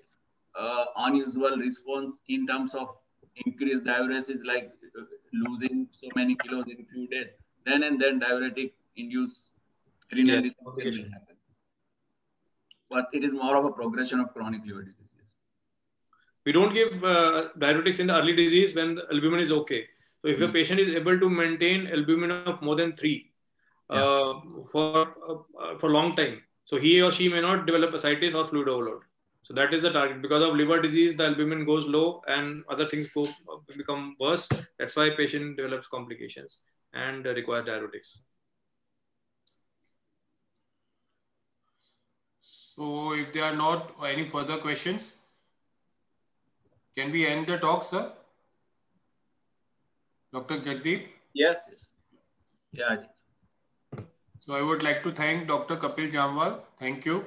unusual response in terms of increased diuresis, like losing so many kilos in few days, then diuretic induced renal dysfunction will happen. But it is more of a progression of chronic liver disease. We don't give diuretics in the early disease when the albumin is okay. So if a patient is able to maintain albumin of more than 3 for a long time, so he or she may not develop ascites or fluid overload. So that is the target. Because of liver disease, the albumin goes low and other things become worse. That's why patient develops complications and requires diuretics. So if there are not any further questions, can we end the talk, sir? Dr. Jagdeep? Yes. Yeah. So I would like to thank Dr. Kapil Jamwal. Thank you.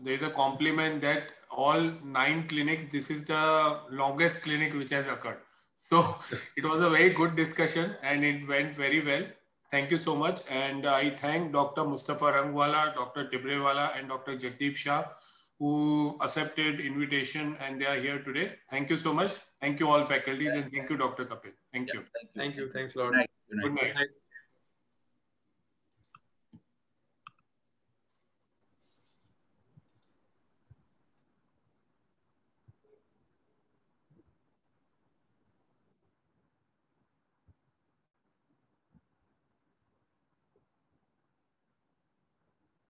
There is a compliment that all 9 clinics, this is the longest clinic which has occurred. So it was a very good discussion and it went very well. Thank you so much. And I thank Dr. Mustafa Rangwala, Dr. Tibrewala and Dr. Jagdeep Shah who accepted invitation and they are here today. Thank you so much. Thank you all faculties and thank you, Dr. Kapil. Thank you. Thank you. Thanks a lot. Good night. Good night.